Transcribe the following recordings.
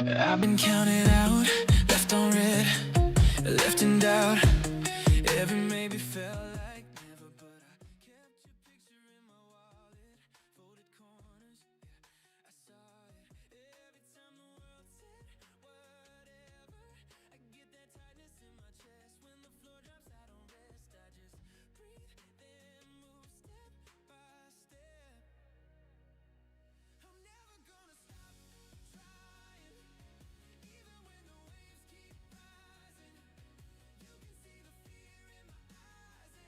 I've been counted out, left on red, left in doubt. Every maybe felt like never, but I kept your picture in my wallet. Folded corners, yeah, I saw it. Every time the world said whatever, I get that tightness in my chest. When the floor drops, I don't rest. I just breathe, then move step by step. I'm never gonna stop trying, even when the waves keep rising. You can see the fear in my eyes,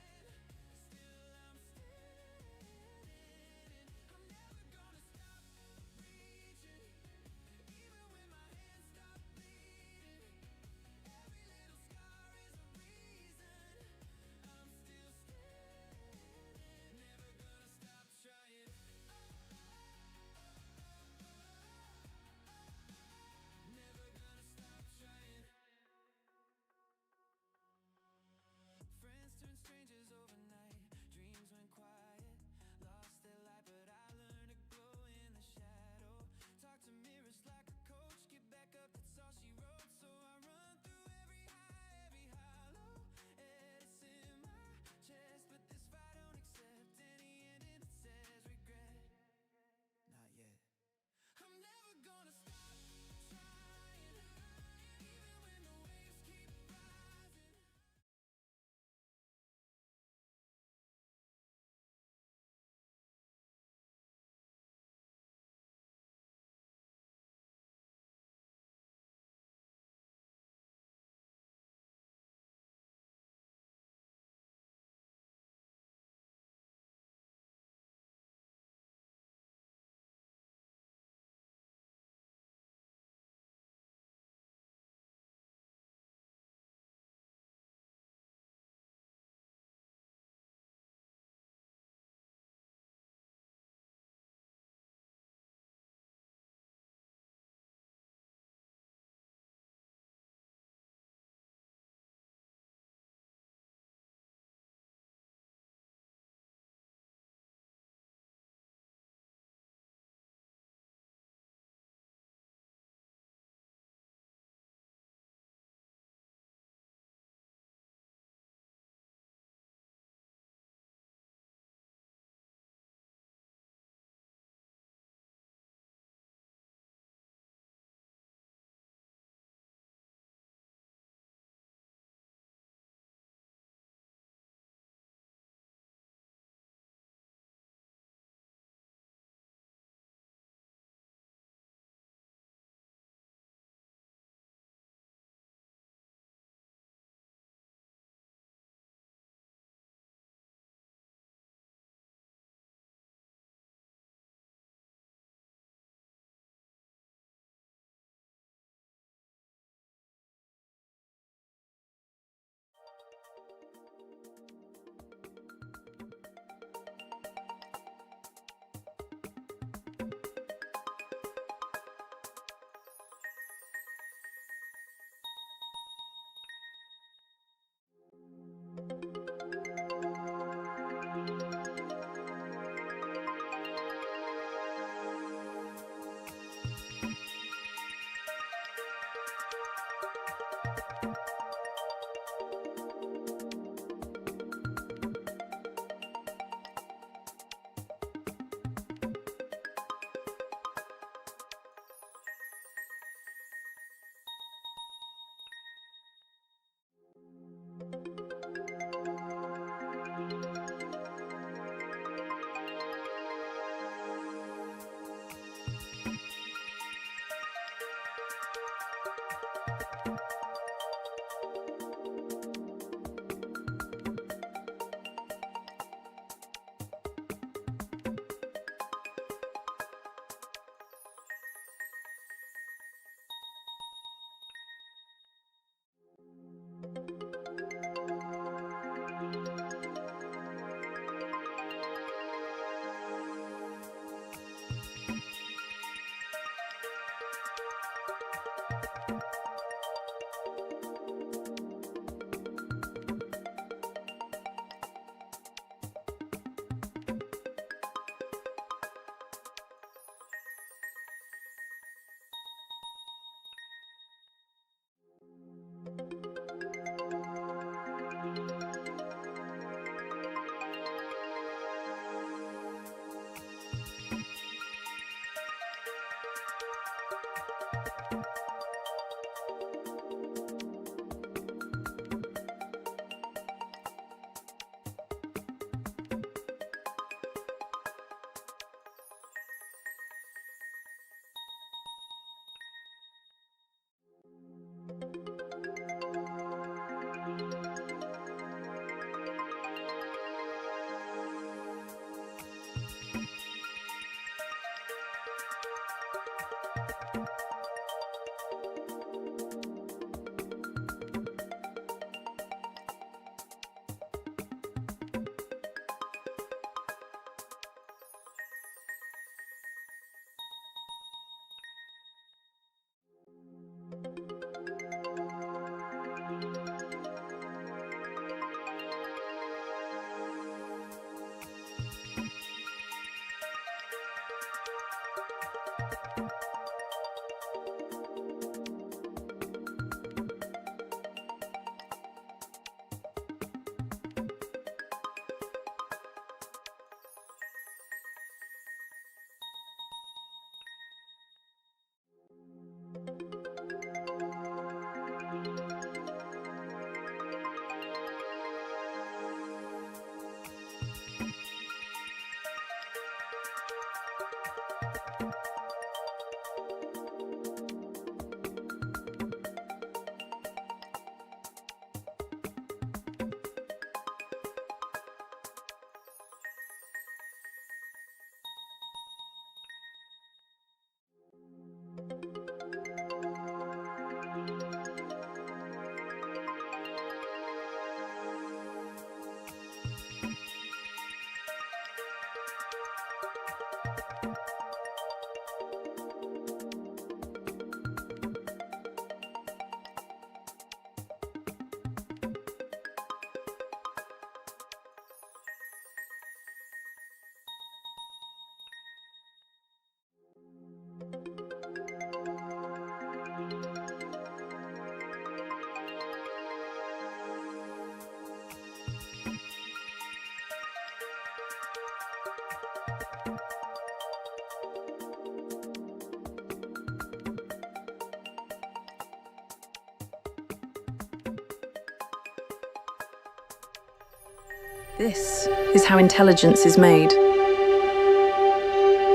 This is how intelligence is made.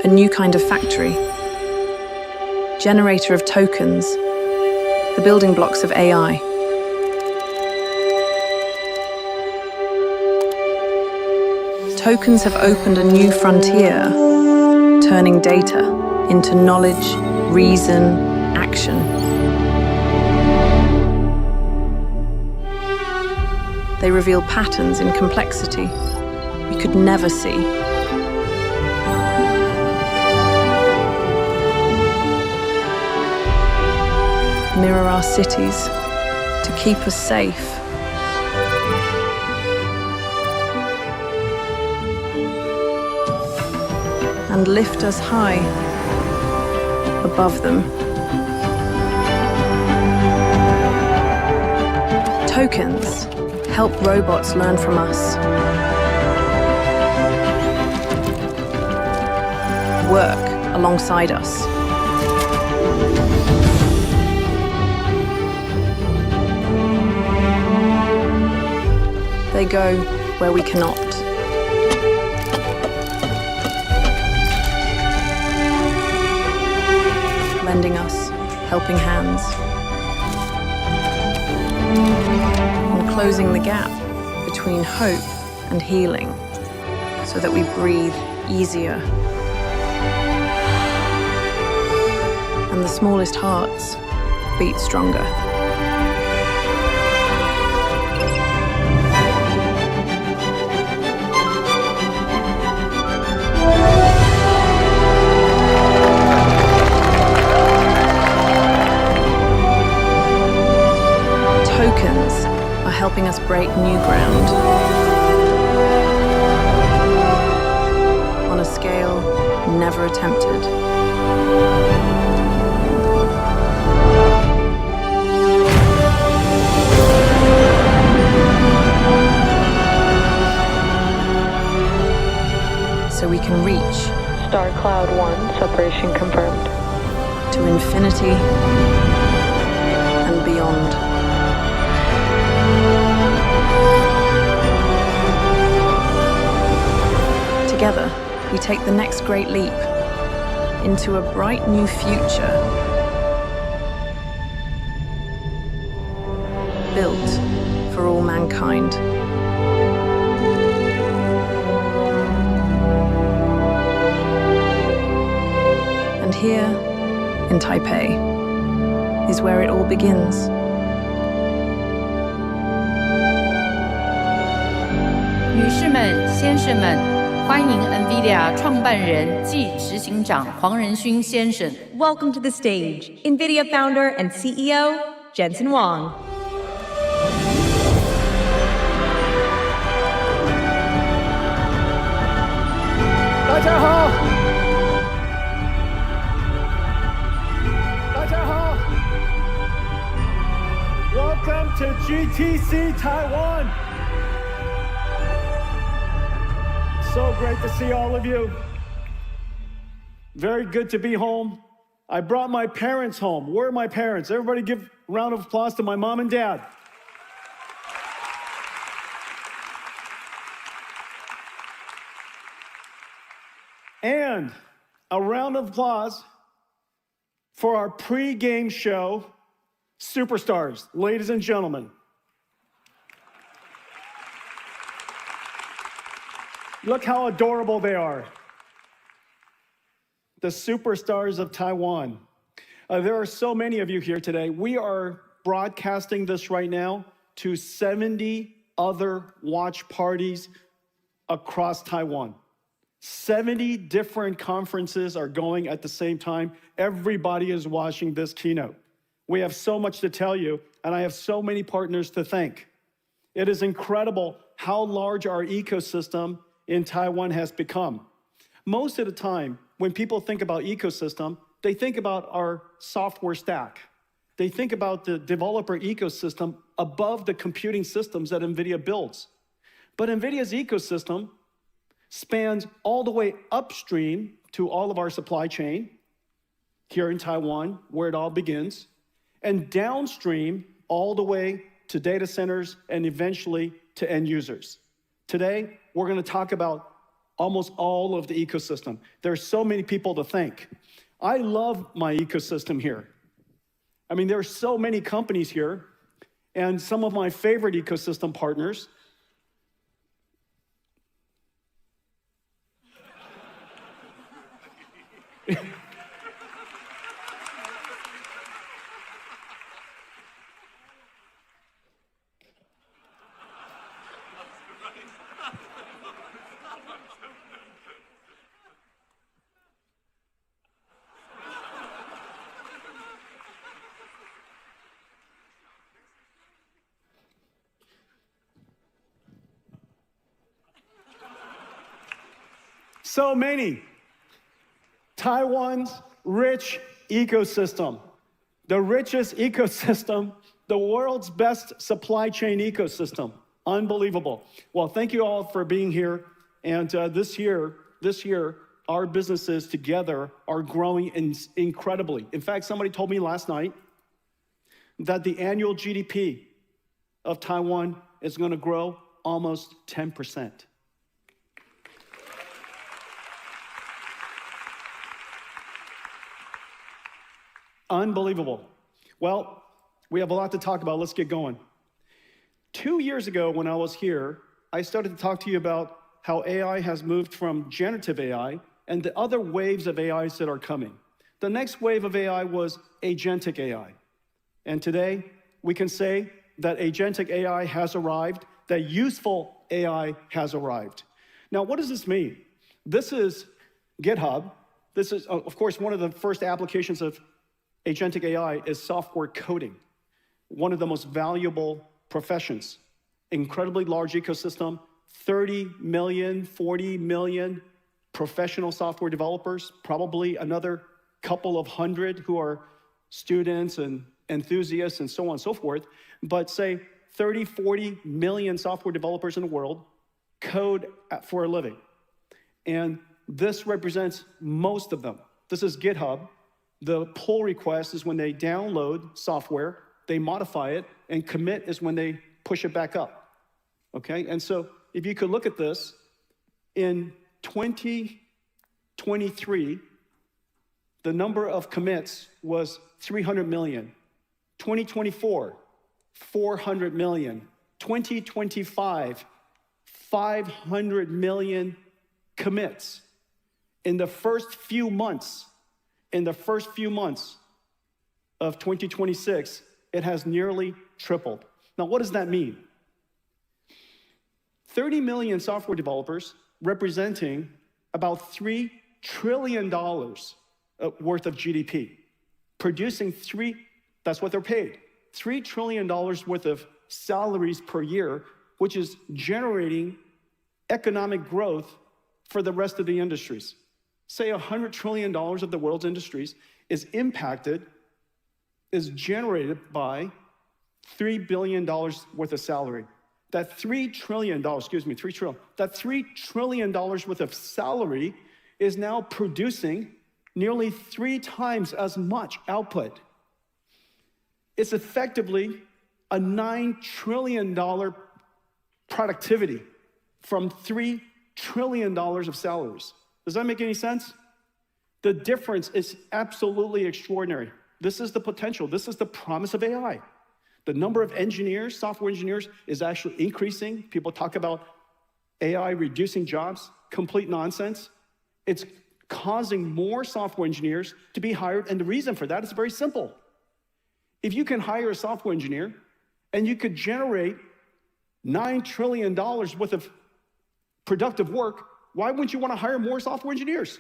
A new kind of factory. Generator of tokens. The building blocks of AI. Tokens have opened a new frontier, turning data into knowledge, reason, action. They reveal patterns in complexity we could never see. Mirror our cities to keep us safe. And lift us high above them. Tokens help robots learn from us. Work alongside us. They go where we cannot. Lending us helping hands. And closing the gap between hope and healing so that we breathe easier. And the smallest hearts beat stronger. Tokens are helping us break new ground on a scale never attempted. So we can reach Star Cloud 1 separation confirmed. To infinity and beyond. Together, we take the next great leap into a bright new future, built for all mankind. And here, in Taipei, is where it all begins. 女士们、先生们，欢迎 NVIDIA 创办人暨执行长黄仁勋先生。Welcome to the stage, NVIDIA founder and CEO, Jensen Huang. 大家好，大家好 ，Welcome to GTC Taiwan. So great to see all of you. Very good to be home. I brought my parents home. Where are my parents? Everybody give a round of applause to my mom and dad. And a round of applause for our pre-game show superstars, ladies and gentlemen. Look how adorable they are. The superstars of Taiwan. There are so many of you here today. We are broadcasting this right now to 70 other watch parties across Taiwan. 70 different conferences are going at the same time. Everybody is watching this keynote. We have so much to tell you, and I have so many partners to thank. It is incredible how large our ecosystem in Taiwan has become. Most of the time, when people think about ecosystem, they think about our software stack. They think about the developer ecosystem above the computing systems that NVIDIA builds. But NVIDIA's ecosystem spans all the way upstream to all of our supply chain here in Taiwan, where it all begins, and downstream all the way to data centers and eventually to end users. Today, we're going to talk about almost all of the ecosystem. There's so many people to thank. I love my ecosystem here. I mean, there are so many companies here, and some of my favorite ecosystem partners. So many. Taiwan's rich ecosystem, the richest ecosystem, the world's best supply chain ecosystem. Unbelievable. Well, thank you all for being here. And this year, our businesses together are growing incredibly. In fact, somebody told me last night that the annual GDP of Taiwan is going to grow almost 10%. Unbelievable. Well, we have a lot to talk about. Let's get going. 2 years ago, when I was here, I started to talk to you about how AI has moved from generative AI and the other waves of AIs that are coming. The next wave of AI was agentic AI. And today, we can say that agentic AI has arrived, that useful AI has arrived. Now, what does this mean? This is GitHub. This is, of course, one of the first applications of agentic AI is software coding, one of the most valuable professions. Incredibly large ecosystem, 30 million, 40 million professional software developers, probably another couple of hundred who are students and enthusiasts and so on and so forth. But say 30, 40 million software developers in the world code for a living. And this represents most of them. This is GitHub. The pull request is when they download software, they modify it, and commit is when they push it back up, okay? And so if you could look at this, in 2023, the number of commits was 300 million. 2024, 400 million. 2025, 500 million commits. In the first few months of 2026, it has nearly tripled. Now, what does that mean? 30 million software developers representing about $3 trillion worth of GDP, producing that's what they're paid, $3 trillion worth of salaries per year, which is generating economic growth for the rest of the industries. Say $100 trillion of the world's industries is generated by $3 billion worth of salary. That $3 trillion worth of salary is now producing nearly 3 times as much output. It's effectively a $9 trillion productivity from $3 trillion of salaries. Does that make any sense? The difference is absolutely extraordinary. This is the potential. This is the promise of AI. The number of engineers, software engineers, is actually increasing. People talk about AI reducing jobs. Complete nonsense. It's causing more software engineers to be hired, and the reason for that is very simple. If you can hire a software engineer and you could generate $9 trillion worth of productive work, why wouldn't you want to hire more software engineers?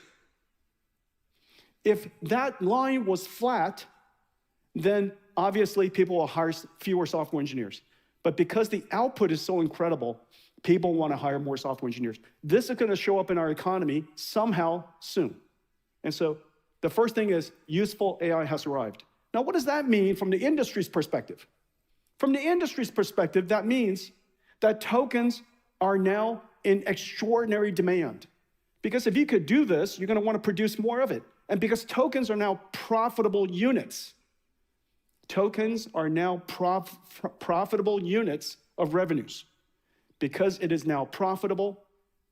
If that line was flat, then obviously people will hire fewer software engineers. But because the output is so incredible, people want to hire more software engineers. This is going to show up in our economy somehow soon. And so the first thing is useful AI has arrived. Now, what does that mean from the industry's perspective? From the industry's perspective, that means that tokens are now in extraordinary demand. Because if you could do this, you're going to want to produce more of it. And because tokens are now profitable units, profitable units of revenues. because it is now profitable,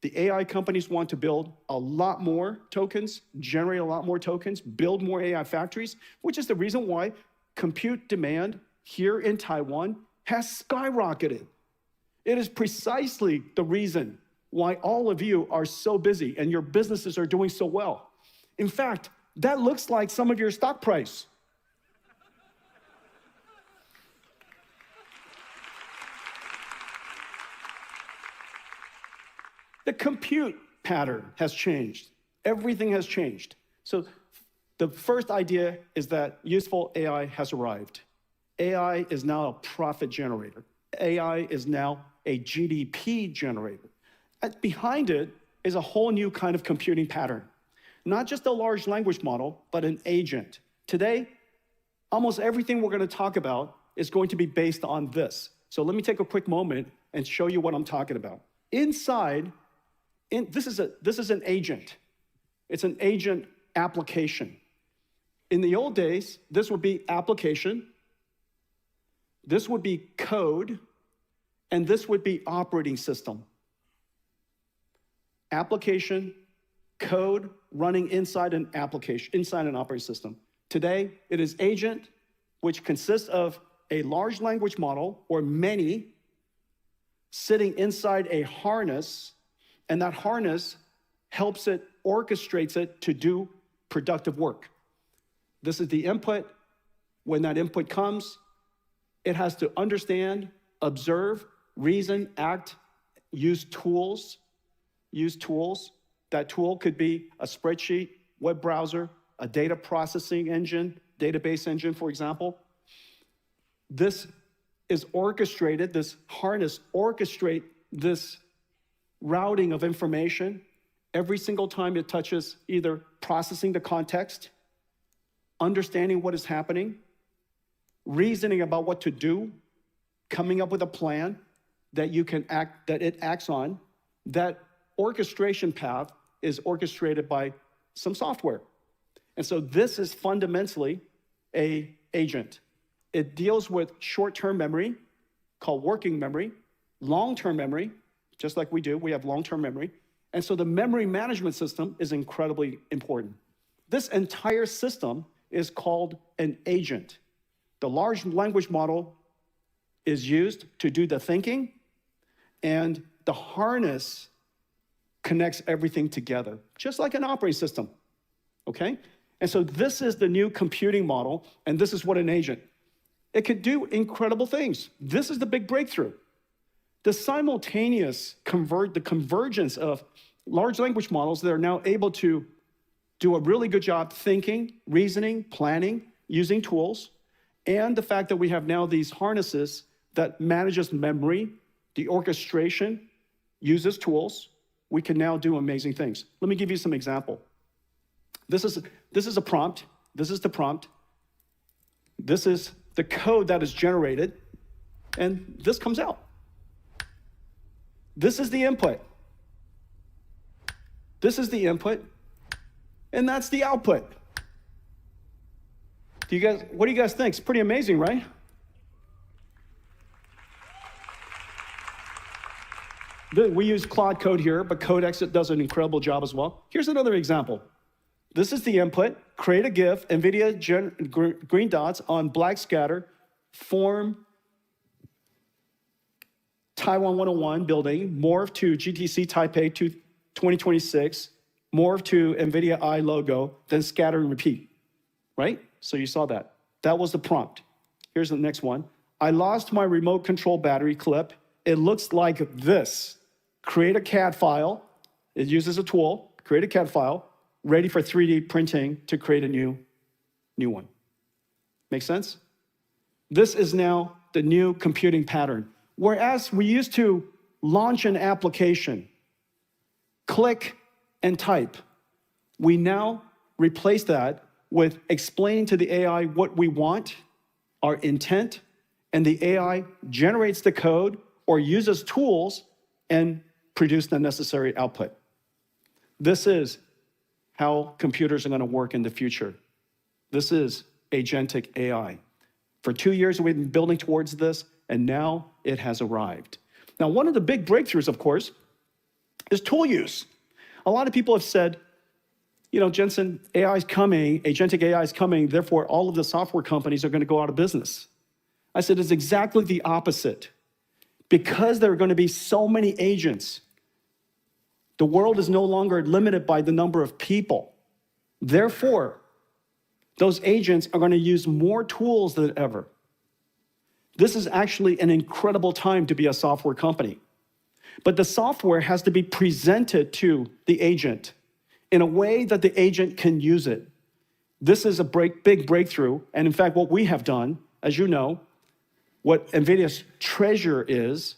the AI companies want to build a lot more tokens, generate a lot more tokens, build more AI factories, which is the reason why compute demand here in Taiwan has skyrocketed. It is precisely the reason why all of you are so busy and your businesses are doing so well. In fact, that looks like some of your stock price. The compute pattern has changed. Everything has changed. So the first idea is that useful AI has arrived. AI is now a profit generator. AI is now a GDP generator. Behind it is a whole new kind of computing pattern. Not just a large language model, but an agent. Today, almost everything we're going to talk about is going to be based on this. So let me take a quick moment and show you what I'm talking about. This is an agent. It's an agent application. In the old days, this would be application, this would be code, and this would be operating system. Application, code running inside an application, inside an operating system. Today, it is agent, which consists of a large language model, or many, sitting inside a harness, and that harness helps it, orchestrates it to do productive work. This is the input. When that input comes, it has to understand, observe, reason, act, use tools. That tool could be a spreadsheet, web browser, a data processing engine, database engine, for example. This is orchestrated, this harness orchestrates this routing of information every single time it touches either processing the context, understanding what is happening, reasoning about what to do, coming up with a plan that it acts on. That orchestration path is orchestrated by some software. And so this is fundamentally an agent. It deals with short-term memory, called working memory, long-term memory, just like we do, we have long-term memory. And so the memory management system is incredibly important. This entire system is called an agent. The large language model is used to do the thinking, and the harness connects everything together, just like an operating system, okay? And so this is the new computing model, and this is what an agent. It could do incredible things. This is the big breakthrough. The simultaneous convergence of large language models that are now able to do a really good job thinking, reasoning, planning, using tools, and the fact that we have now these harnesses that manages memory, the orchestration, uses tools, we can now do amazing things. Let me give you some example. This is a prompt. This is the prompt. This is the code that is generated, and this comes out. This is the input. This is the input, and that's the output. What do you guys think? It's pretty amazing, right? We use Claude Code here, but COMPUTEX does an incredible job as well. Here's another example. This is the input. Create a GIF, NVIDIA green dots on black scatter, form Taiwan 101 building, morph to GTC Taipei 2026, morph to NVIDIA I logo, then scatter and repeat, right? So you saw that. That was the prompt. Here's the next one. I lost my remote control battery clip. It looks like this. Create a CAD file. It uses a tool, create a CAD file, ready for 3D printing to create a new one. Make sense? This is now the new computing pattern. Whereas we used to launch an application, click and type, we now replace that with explaining to the AI what we want, our intent, and the AI generates the code or uses tools and produce the necessary output. This is how computers are going to work in the future. This is agentic AI. For 2 years, we've been building towards this, and now it has arrived. Now, one of the big breakthroughs, of course, is tool use. A lot of people have said, Jensen, AI is coming, agentic AI is coming, therefore all of the software companies are going to go out of business. I said it's exactly the opposite. Because there are going to be so many agents, the world is no longer limited by the number of people. Therefore, those agents are going to use more tools than ever. This is actually an incredible time to be a software company. But the software has to be presented to the agent in a way that the agent can use it. This is a big breakthrough. And in fact, what we have done, as you know, what NVIDIA's treasure is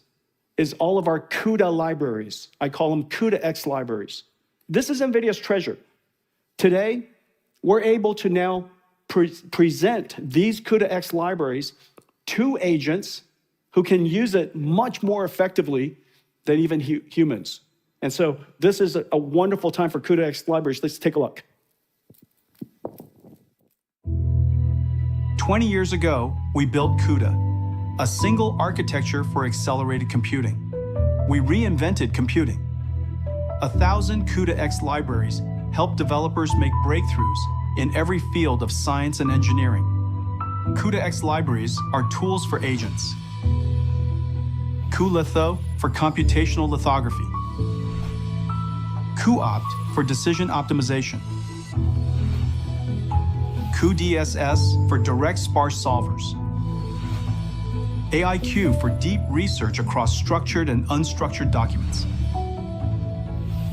all of our CUDA libraries. I call them CUDA-X libraries. This is NVIDIA's treasure. Today, we're able to now present these CUDA-X libraries to agents who can use it much more effectively than even humans. And so this is a wonderful time for CUDA-X libraries. Let's take a look. 20 years ago, we built CUDA, a single architecture for accelerated computing. We reinvented computing. 1,000 CUDA-X libraries help developers make breakthroughs in every field of science and engineering. CUDA-X libraries are tools for agents. cuLitho for computational lithography. cuOpt for decision optimization. cuDSS for direct sparse solvers. AIQ for deep research across structured and unstructured documents.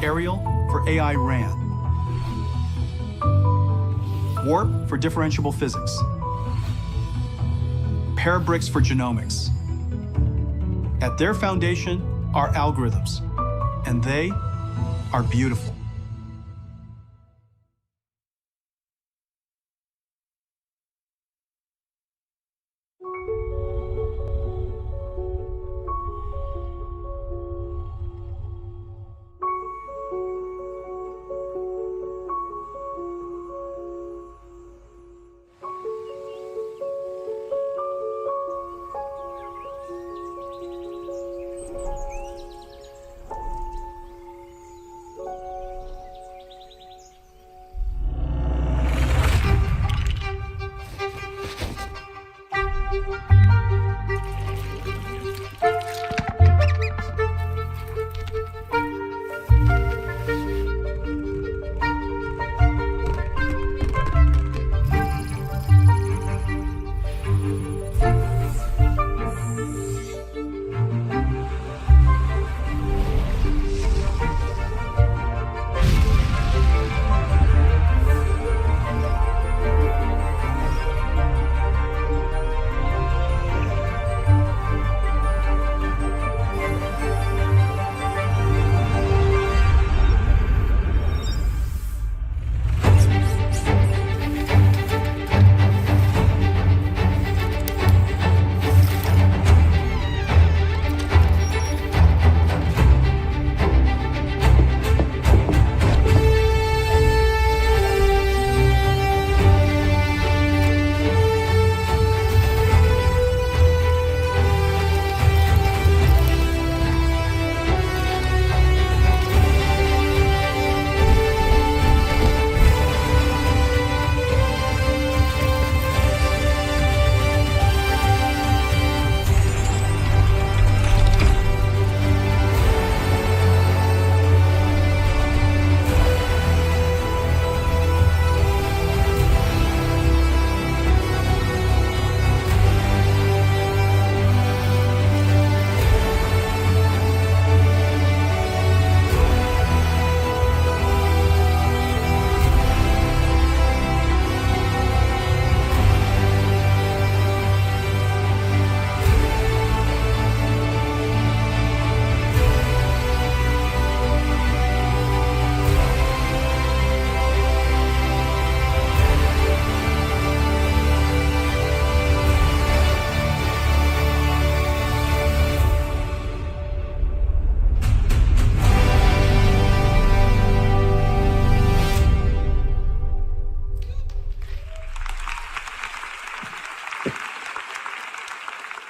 Ariel for AI RAN. Warp for differentiable physics. Parabricks for genomics. At their foundation are algorithms, and they are beautiful.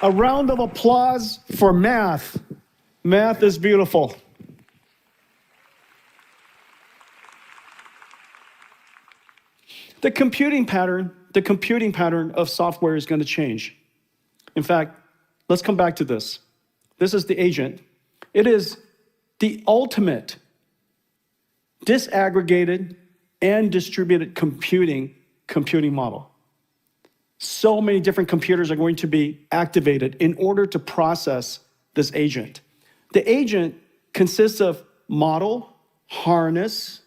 A round of applause for math Math is beautiful. The computing pattern of software is going to change. In fact, let's come back to this. This is the agent. It is the ultimate disaggregated and distributed computing model. So many different computers are going to be activated in order to process this agent. The agent consists of model, harness,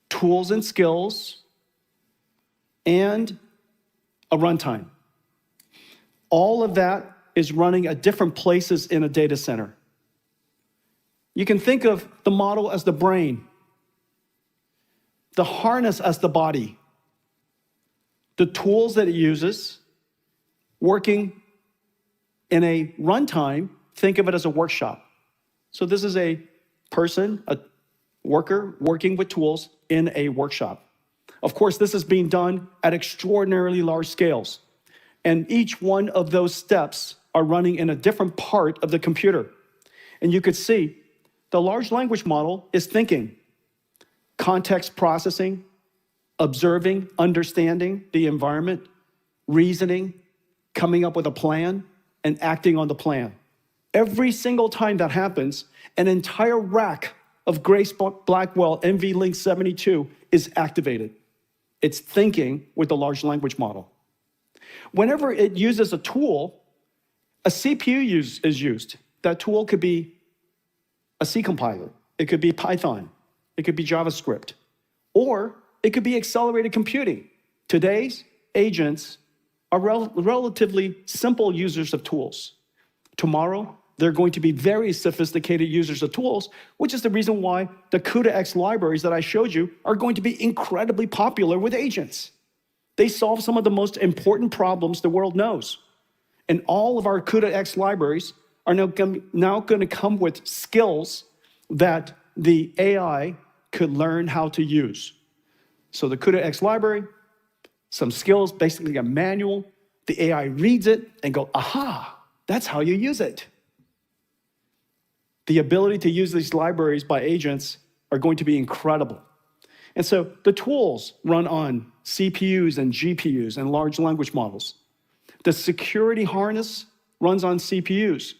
tools and skills, and a runtime. All of that is running at different places in a data center. You can think of the model as the brain, the harness as the body, the tools that it uses, working in a runtime, think of it as a workshop. So this is a person, a worker, working with tools in a workshop. Of course, this is being done at extraordinarily large scales. And each one of those steps are running in a different part of the computer. And you could see the large language model is thinking, context processing, observing, understanding the environment, reasoning, coming up with a plan, and acting on the plan. Every single time that happens, an entire rack of Grace Blackwell NVLink 72 is activated. It's thinking with the large language model. Whenever it uses a tool, a CPU is used. That tool could be a C compiler. It could be Python. It could be JavaScript. Or it could be accelerated computing. Today's agents are relatively simple users of tools. Tomorrow, they're going to be very sophisticated users of tools, which is the reason why the CUDA-X libraries that I showed you are going to be incredibly popular with agents. They solve some of the most important problems the world knows. And all of our CUDA-X libraries are now going to come with skills that the AI could learn how to use. So the CUDA-X library, some skills, basically a manual, the AI reads it and go, aha, that's how you use it. The ability to use these libraries by agents are going to be incredible. And so the tools run on CPUs and GPUs and large language models. The security harness runs on CPUs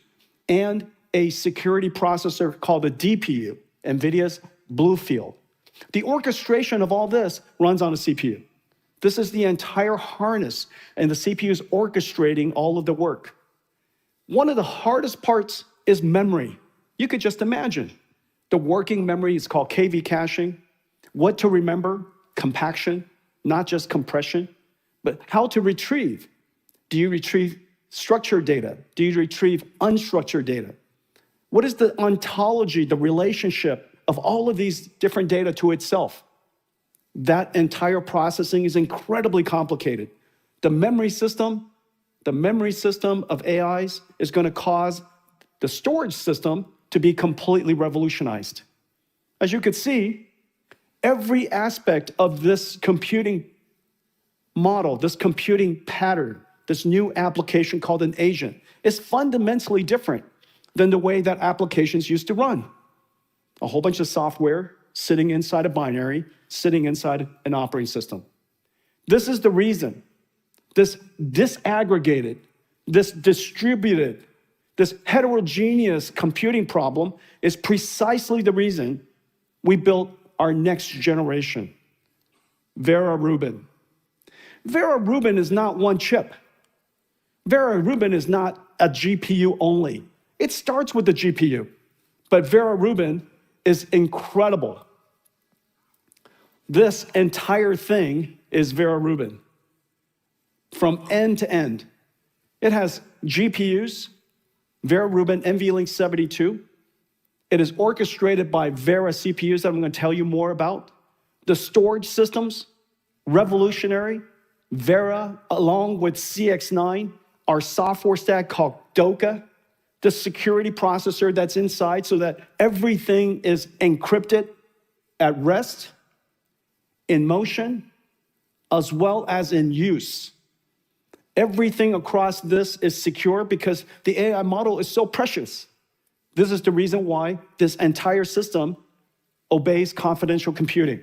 and a security processor called a DPU, NVIDIA's Bluefield. The orchestration of all this runs on a CPU. This is the entire harness, and the CPU is orchestrating all of the work. One of the hardest parts is memory. You could just imagine. The working memory is called KV caching. What to remember, compaction, not just compression, but how to retrieve. Do you retrieve structured data? Do you retrieve unstructured data? What is the ontology, the relationship of all of these different data to itself? That entire processing is incredibly complicated. The memory system of AIs is going to cause the storage system to be completely revolutionized. As you could see, every aspect of this computing model, this computing pattern, this new application called an agent, is fundamentally different than the way that applications used to run. A whole bunch of software sitting inside a binary, sitting inside an operating system. This is the reason this disaggregated, this distributed, this heterogeneous computing problem is precisely the reason we built our next generation, Vera Rubin. Vera Rubin is not one chip. Vera Rubin is not a GPU only. It starts with the GPU, but Vera Rubin is incredible. This entire thing is Vera Rubin, from end to end. It has GPUs, Vera Rubin NVLink 72. It is orchestrated by Vera CPUs that I'm going to tell you more about. The storage systems, revolutionary. Vera, along with CX9, our software stack called Doka, the security processor that's inside so that everything is encrypted at rest, in motion, as well as in use. Everything across this is secure because the AI model is so precious. This is the reason why this entire system obeys confidential computing.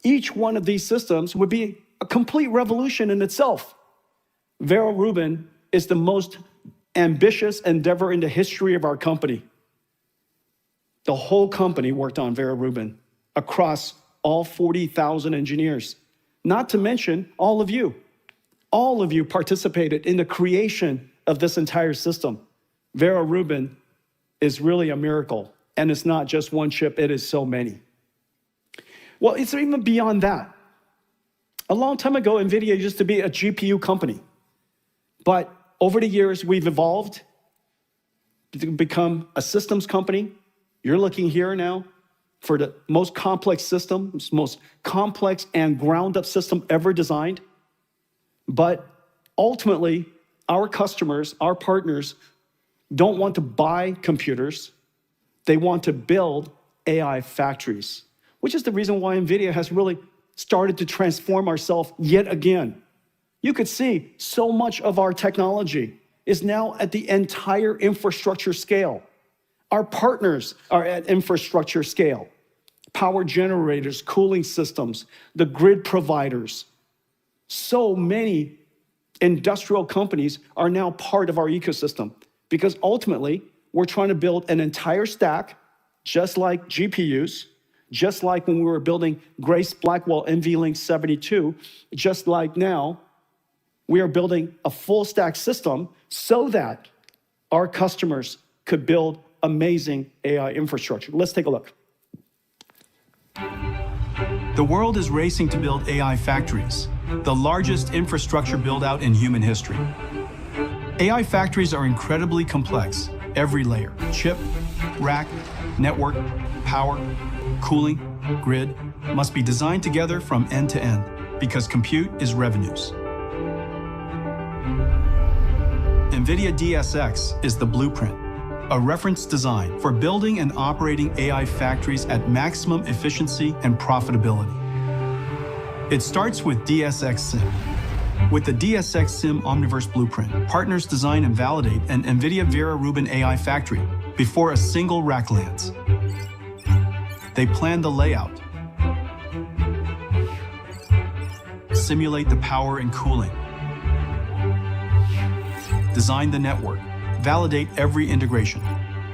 Each one of these systems would be a complete revolution in itself. Vera Rubin is the most ambitious endeavor in the history of our company. The whole company worked on Vera Rubin across all 40,000 engineers. Not to mention all of you. All of you participated in the creation of this entire system. Vera Rubin is really a miracle, and it's not just one chip, it is so many. Well, it's even beyond that. A long time ago, NVIDIA used to be a GPU company. But over the years, we've evolved to become a systems company. You're looking here now for the most complex system, most complex and ground-up system ever designed. But ultimately, our customers, our partners, don't want to buy computers. They want to build AI factories, which is the reason why NVIDIA has really started to transform ourselves yet again. You could see so much of our technology is now at the entire infrastructure scale. Our partners are at infrastructure scale. Power generators, cooling systems, the grid providers. So many industrial companies are now part of our ecosystem because ultimately we're trying to build an entire stack, just like GPUs, just like when we were building Grace Blackwell NVLink 72, just like now, we are building a full stack system so that our customers could build amazing AI infrastructure. Let's take a look. The world is racing to build AI factories, the largest infrastructure build-out in human history. AI factories are incredibly complex. Every layer, chip, rack, network, power, cooling, grid, must be designed together from end to end because compute is revenues. NVIDIA DSX is the blueprint, a reference design for building and operating AI factories at maximum efficiency and profitability. It starts with DSX Sim. With the DSX Sim Omniverse blueprint, partners design and validate an NVIDIA Vera Rubin AI factory before a single rack lands. They plan the layout, simulate the power and cooling, design the network, validate every integration,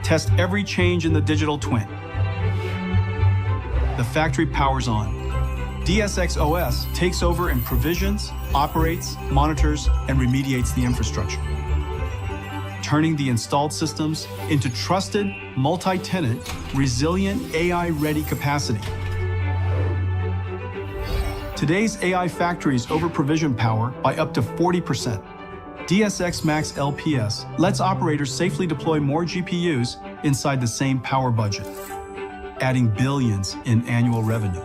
test every change in the digital twin. The factory powers on. DSX OS takes over and provisions, operates, monitors, and remediates the infrastructure, turning the installed systems into trusted, multi-tenant, resilient, AI-ready capacity. Today's AI factories over-provision power by up to 40%. DSX Max LPS lets operators safely deploy more GPUs inside the same power budget, adding billions in annual revenue.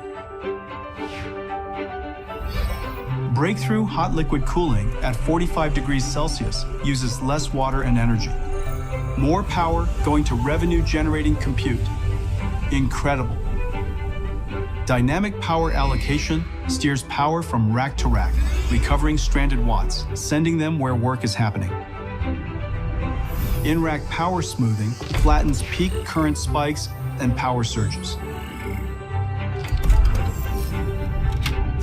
Breakthrough hot liquid cooling at 45 degrees Celsius uses less water and energy. More power going to revenue-generating compute. Incredible. Dynamic power allocation steers power from rack to rack, recovering stranded watts, sending them where work is happening. In-rack power smoothing flattens peak current spikes and power surges.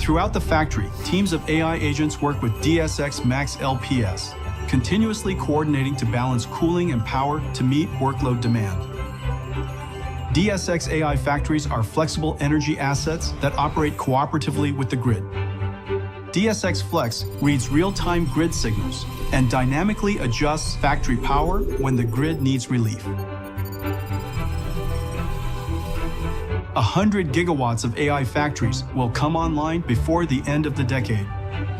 Throughout the factory, teams of AI agents work with DSX Max LPS, continuously coordinating to balance cooling and power to meet workload demand. DSX AI factories are flexible energy assets that operate cooperatively with the grid. DSX Flex reads real-time grid signals and dynamically adjusts factory power when the grid needs relief. 100 gigawatts of AI factories will come online before the end of the decade.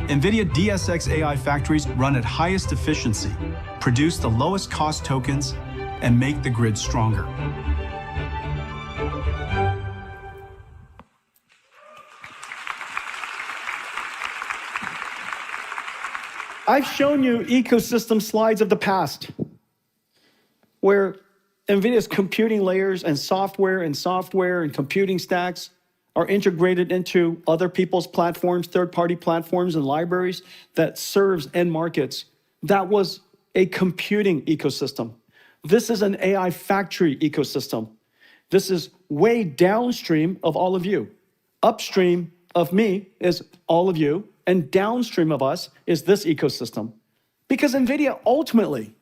NVIDIA DSX AI factories run at highest efficiency, produce the lowest cost tokens, and make the grid stronger. I've shown you ecosystem slides of the past, where NVIDIA's computing layers and software and computing stacks are integrated into other people's platforms, third-party platforms and libraries that serves end markets. That was a computing ecosystem. This is an AI factory ecosystem. This is way downstream of all of you. Upstream of me is all of you, and downstream of us is this ecosystem. Because NVIDIA ultimately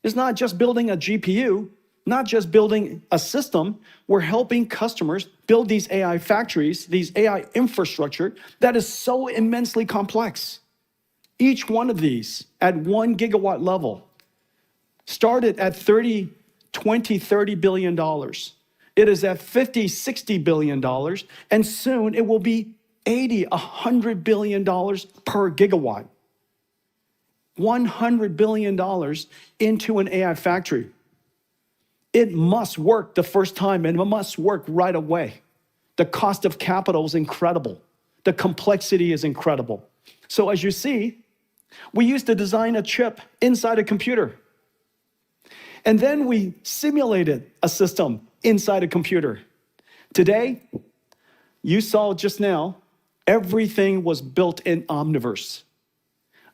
is not just building a GPU, not just building a system, we're helping customers build these AI factories, these AI infrastructure that is so immensely complex. Each one of these at 1 gigawatt level started at $30 billion. It is at $50-60 billion, and soon it will be $100 billion per gigawatt. $100 billion into an AI factory. It must work the first time, and it must work right away. The cost of capital is incredible. The complexity is incredible. So as you see, we used to design a chip inside a computer. And then we simulated a system inside a computer. Today, you saw just now, everything was built in Omniverse.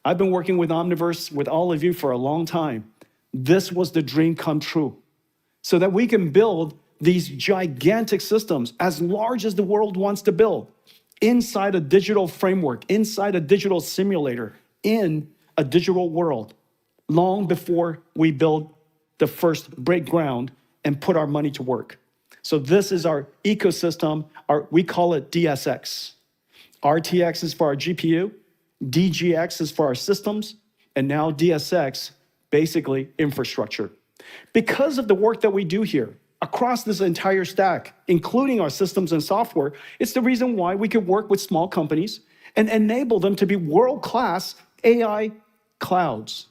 I've been working with Omniverse with all of you for a long time. This was the dream come true, so that we can build these gigantic systems as large as the world wants to build inside a digital framework, inside a digital simulator, in a digital world, long before we build the first break ground and put our money to work. So this is our ecosystem. We call it DSX. RTX is for our GPU, DGX is for our systems, and now DSX, basically infrastructure. Because of the work that we do here across this entire stack, including our systems and software, it's the reason why we can work with small companies and enable them to be world-class AI clouds.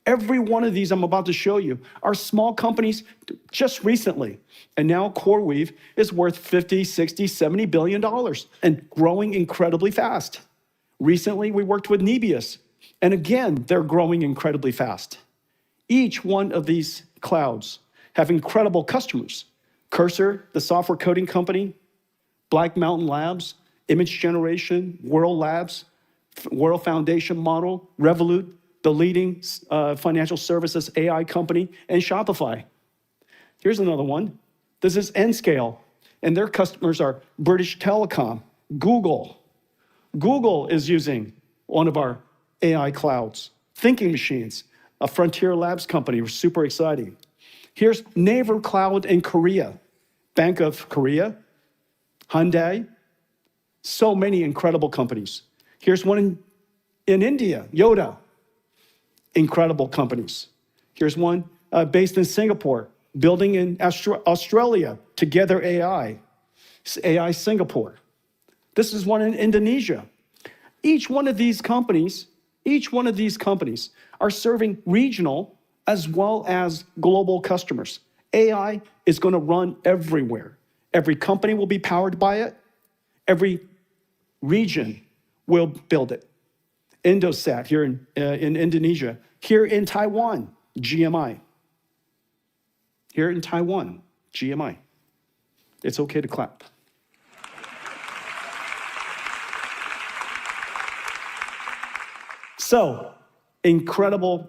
Every one of these I'm about to show you are small companies just recently. And now CoreWeave is worth 50, 60, 70 billion dollars and growing incredibly fast. Recently, we worked with Nebius, and again, they're growing incredibly fast. Each one of these clouds have incredible customers. Cursor, the software coding company, Black Mountain Labs, image generation, World Labs, World Foundation Model, Revolut, the leading financial services AI company, and Shopify. Here's another one. This is Nscale, and their customers are British Telecom, Google. Google is using one of our AI clouds. Thinking Machines, a Frontier Labs company, super exciting. Here's Naver Cloud in Korea, Bank of Korea, Hyundai, so many incredible companies. Here's one in India, Yoda, incredible companies. Here's one based in Singapore, building in Australia, Together AI, AI Singapore. This is one in Indonesia. Each one of these companies are serving regional as well as global customers. AI is going to run everywhere. Every company will be powered by it. Every region will build it. Indosat here in Indonesia. Here in Taiwan, GMI. Here in Taiwan, GMI. It's okay to clap. So, incredible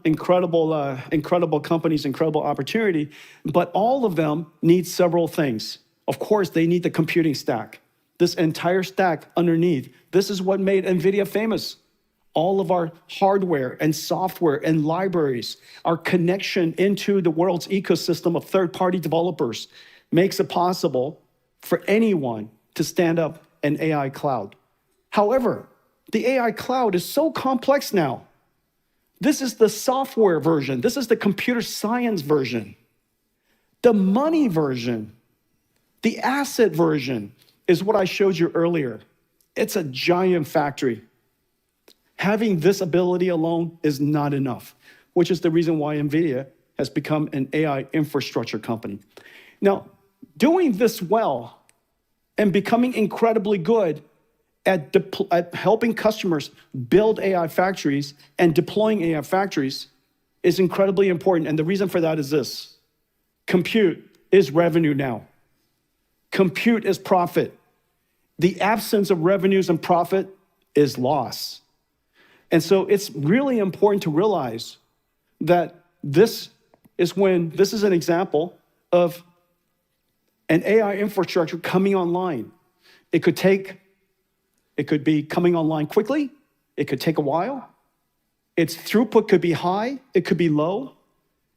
companies, incredible opportunity, but all of them need several things. Of course, they need the computing stack. This entire stack underneath, this is what made NVIDIA famous. All of our hardware and software and libraries, our connection into the world's ecosystem of third-party developers makes it possible for anyone to stand up an AI cloud. However, the AI cloud is so complex now. This is the software version. This is the computer science version. The money version, the asset version is what I showed you earlier. It's a giant factory. Having this ability alone is not enough, which is the reason why NVIDIA has become an AI infrastructure company. Now, doing this well and becoming incredibly good at helping customers build AI factories and deploying AI factories is incredibly important. And the reason for that is this: compute is revenue now. Compute is profit. The absence of revenues and profit is loss. And so it's really important to realize that this is when this is an example of an AI infrastructure coming online. It could be coming online quickly. It could take a while. Its throughput could be high. It could be low.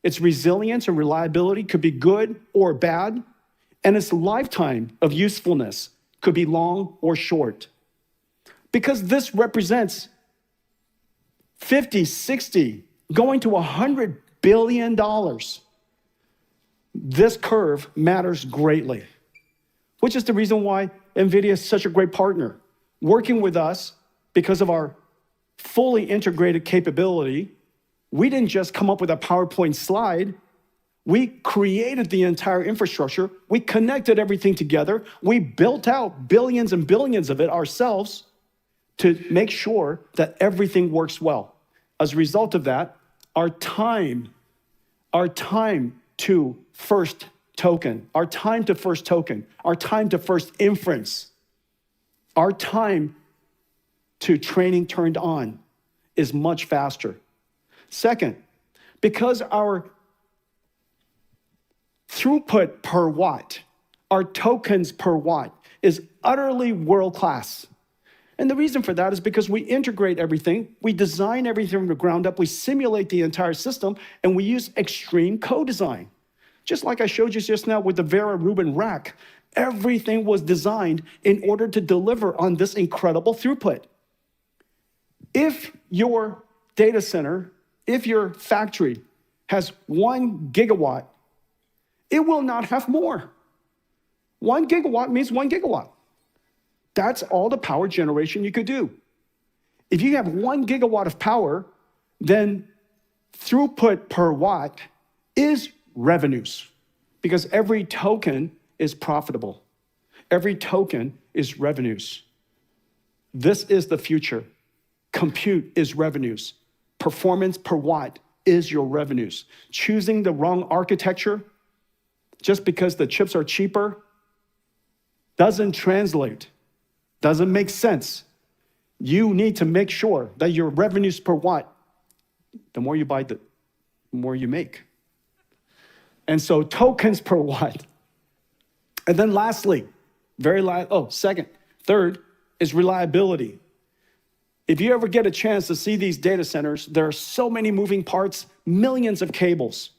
Its resilience and reliability could be good or bad. And its lifetime of usefulness could be long or short. Because this represents 50, 60, going to $100 billion. This curve matters greatly, which is the reason why NVIDIA is such a great partner. Working with us because of our fully integrated capability, we didn't just come up with a PowerPoint slide. We created the entire infrastructure. We connected everything together. We built out billions and billions of it ourselves to make sure that everything works well. As a result of that, our time to first token, our time to first inference, our time to training turned on is much faster. Second, because our throughput per watt, our tokens per watt is utterly world-class. And the reason for that is because we integrate everything, we design everything from the ground up, we simulate the entire system, and we use extreme co-design. Just like I showed you just now with the Vera Rubin rack, everything was designed in order to deliver on this incredible throughput. If your data center, if your factory has 1 gigawatt, it will not have more. 1 gigawatt means 1 gigawatt. That's all the power generation you could do. If you have 1 gigawatt of power, then throughput per watt is revenues, because every token is profitable. Every token is revenues. This is the future. Compute is revenues. Performance per watt is your revenues. Choosing the wrong architecture just because the chips are cheaper doesn't translate, doesn't make sense. You need to make sure that your revenues per watt, the more you buy, the more you make. And so tokens per watt. And then lastly, third is reliability. If you ever get a chance to see these data centers, there are so many moving parts, millions of cables.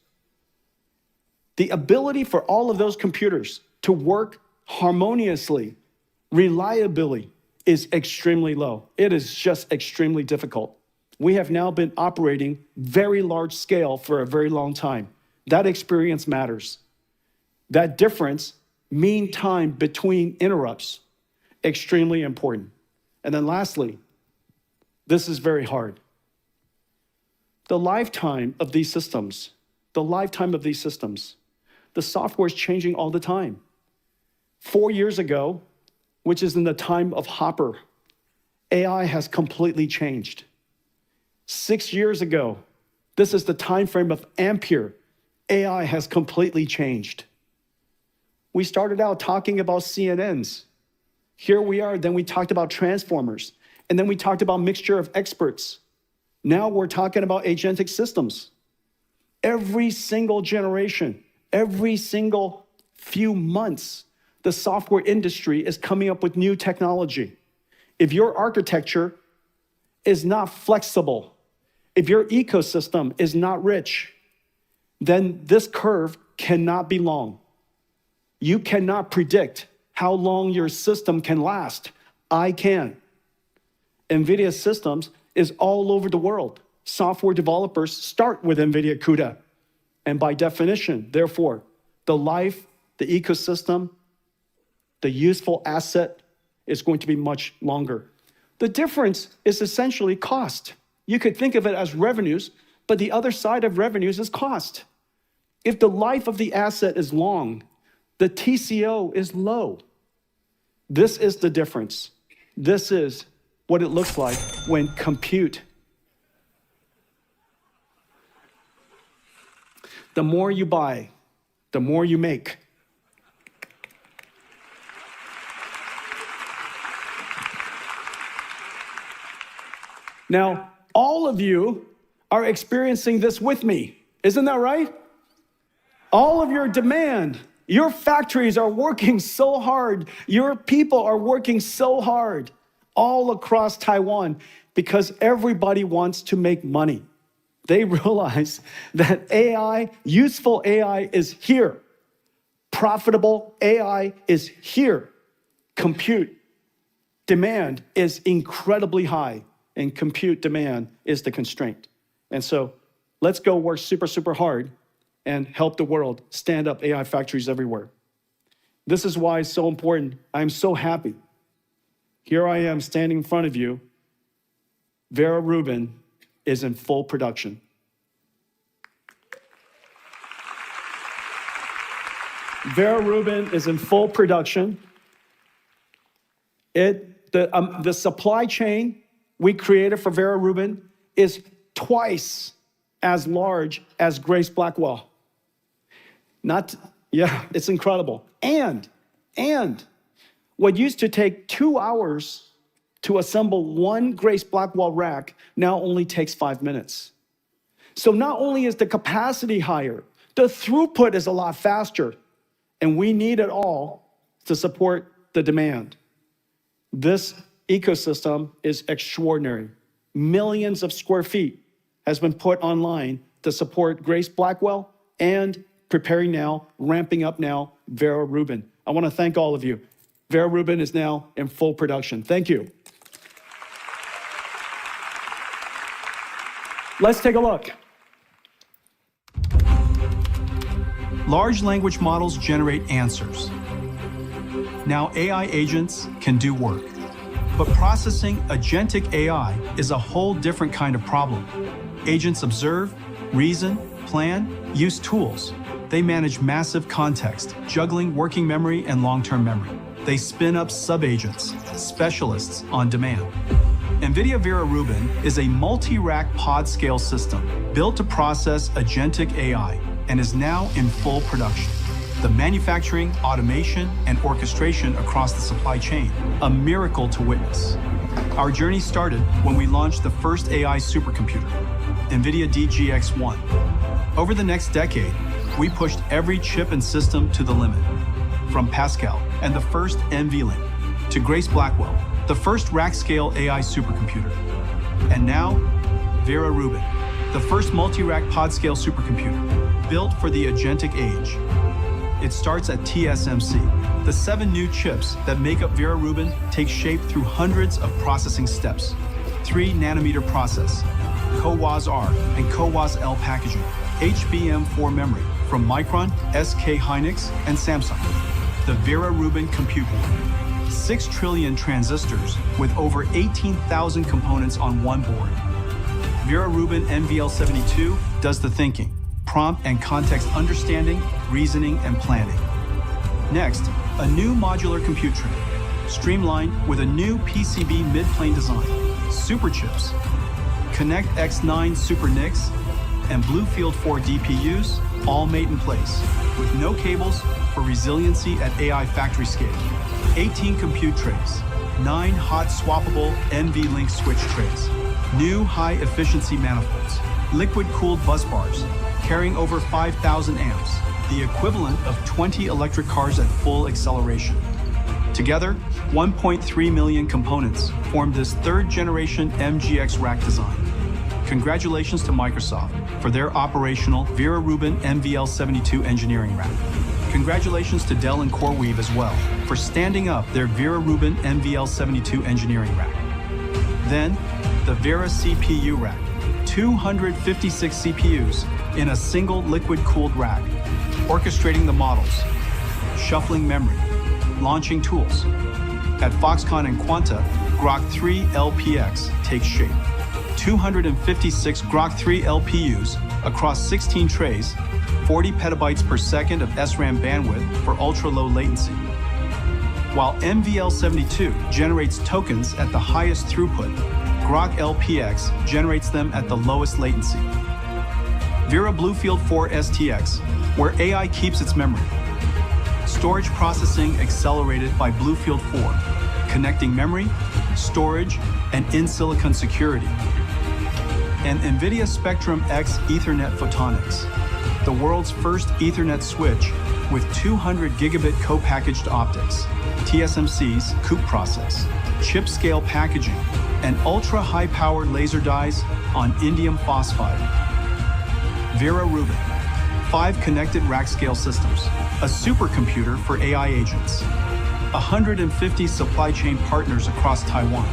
The ability for all of those computers to work harmoniously, reliably, is extremely low. It is just extremely difficult. We have now been operating very large scale for a very long time. That experience matters. That difference, mean time between interrupts, extremely important. And then lastly, this is very hard. The lifetime of these systems, the software is changing all the time. 4 years ago, which is in the time of Hopper, AI has completely changed. 6 years ago, this is the time frame of Ampere, AI has completely changed. We started out talking about CNNs. Here we are, then we talked about transformers, and then we talked about mixture of experts. Now we're talking about agentic systems. Every single generation, every single few months, the software industry is coming up with new technology. If your architecture is not flexible, if your ecosystem is not rich, then this curve cannot be long. You cannot predict how long your system can last. I can. NVIDIA systems is all over the world. Software developers start with NVIDIA CUDA. And by definition, therefore, the life, the ecosystem, the useful asset is going to be much longer. The difference is essentially cost. You could think of it as revenues, but the other side of revenues is cost. If the life of the asset is long, the TCO is low. This is the difference. This is what it looks like when compute. The more you buy, the more you make. Now, all of you are experiencing this with me. Isn't that right? all of your demand, your factories are working so hard, your people are working so hard all across Taiwan because everybody wants to make money. They realize that AI, useful AI is here. Profitable AI is here. Compute demand is incredibly high, and compute demand is the constraint. And so let's go work super, super hard and help the world stand up AI factories everywhere. This is why it's so important. I'm so happy. Here I am standing in front of you. Vera Rubin is in full production. Vera Rubin is in full production. The supply chain we created for Vera Rubin is twice as large as Grace Blackwell. It's incredible. And what used to take 2 hours to assemble one Grace Blackwell rack now only takes 5 minutes. So not only is the capacity higher, the throughput is a lot faster, and we need it all to support the demand. This ecosystem is extraordinary. Millions of square feet has been put online to support Grace Blackwell and preparing now, ramping up now, Vera Rubin. I want to thank all of you. Vera Rubin is now in full production. Thank you. Let's take a look. Large language models generate answers. Now AI agents can do work. But processing agentic AI is a whole different kind of problem. Agents observe, reason, plan, use tools. They manage massive context, juggling working memory and long-term memory. They spin up sub-agents, specialists on demand. NVIDIA Vera Rubin is a multi-rack pod scale system built to process agentic AI and is now in full production. The manufacturing, automation, and orchestration across the supply chain, a miracle to witness. Our journey started when we launched the first AI supercomputer, NVIDIA DGX-1. Over the next decade, we pushed every chip and system to the limit, from Pascal and the first NVLink to Grace Blackwell, the first rack-scale AI supercomputer. And now, Vera Rubin, the first multi-rack pod-scale supercomputer, built for the agentic age. It starts at TSMC. The 7 new chips that make up Vera Rubin take shape through hundreds of processing steps. 3-nanometer process, CoWoS-R and CoWoS-L packaging, HBM4 memory from Micron, SK Hynix, and Samsung. The Vera Rubin compute board. 6 trillion transistors with over 18,000 components on one board. Vera Rubin NVL72 does the thinking, prompt and context understanding, reasoning, and planning. Next, a new modular compute tray, streamlined with a new PCB mid-plane design, super chips, Connect X9 Super NICs, and Bluefield 4 DPUs, all made in place, with no cables for resiliency at AI factory scale. 18 compute trays, 9 hot swappable NVLink switch trays, new high-efficiency manifolds, liquid-cooled bus bars, carrying over 5,000 amps, the equivalent of 20 electric cars at full acceleration. Together, 1.3 million components form this third-generation MGX rack design. Congratulations to Microsoft for their operational Vera Rubin NVL72 engineering rack. Congratulations to Dell and CoreWeave as well for standing up their Vera Rubin NVL72 engineering rack. Then, the Vera CPU rack, 256 CPUs in a single liquid-cooled rack, orchestrating the models, shuffling memory, launching tools. At Foxconn and Quanta, Grok 3 LPX takes shape. 256 Grok 3 LPUs across 16 trays, 40 petabytes per second of SRAM bandwidth for ultra-low latency. While NVL72 generates tokens at the highest throughput, Grok LPX generates them at the lowest latency. Vera Bluefield 4 STX, where AI keeps its memory. Storage processing accelerated by Bluefield 4, connecting memory, storage, and in-silicon security. And NVIDIA Spectrum X Ethernet Photonics, the world's first Ethernet switch with 200 gigabit co-packaged optics, TSMC's COUPE process, chip-scale packaging, and ultra-high-powered laser dyes on indium phosphide. Vera Rubin, 5 connected rack-scale systems, a supercomputer for AI agents, 150 supply chain partners across Taiwan,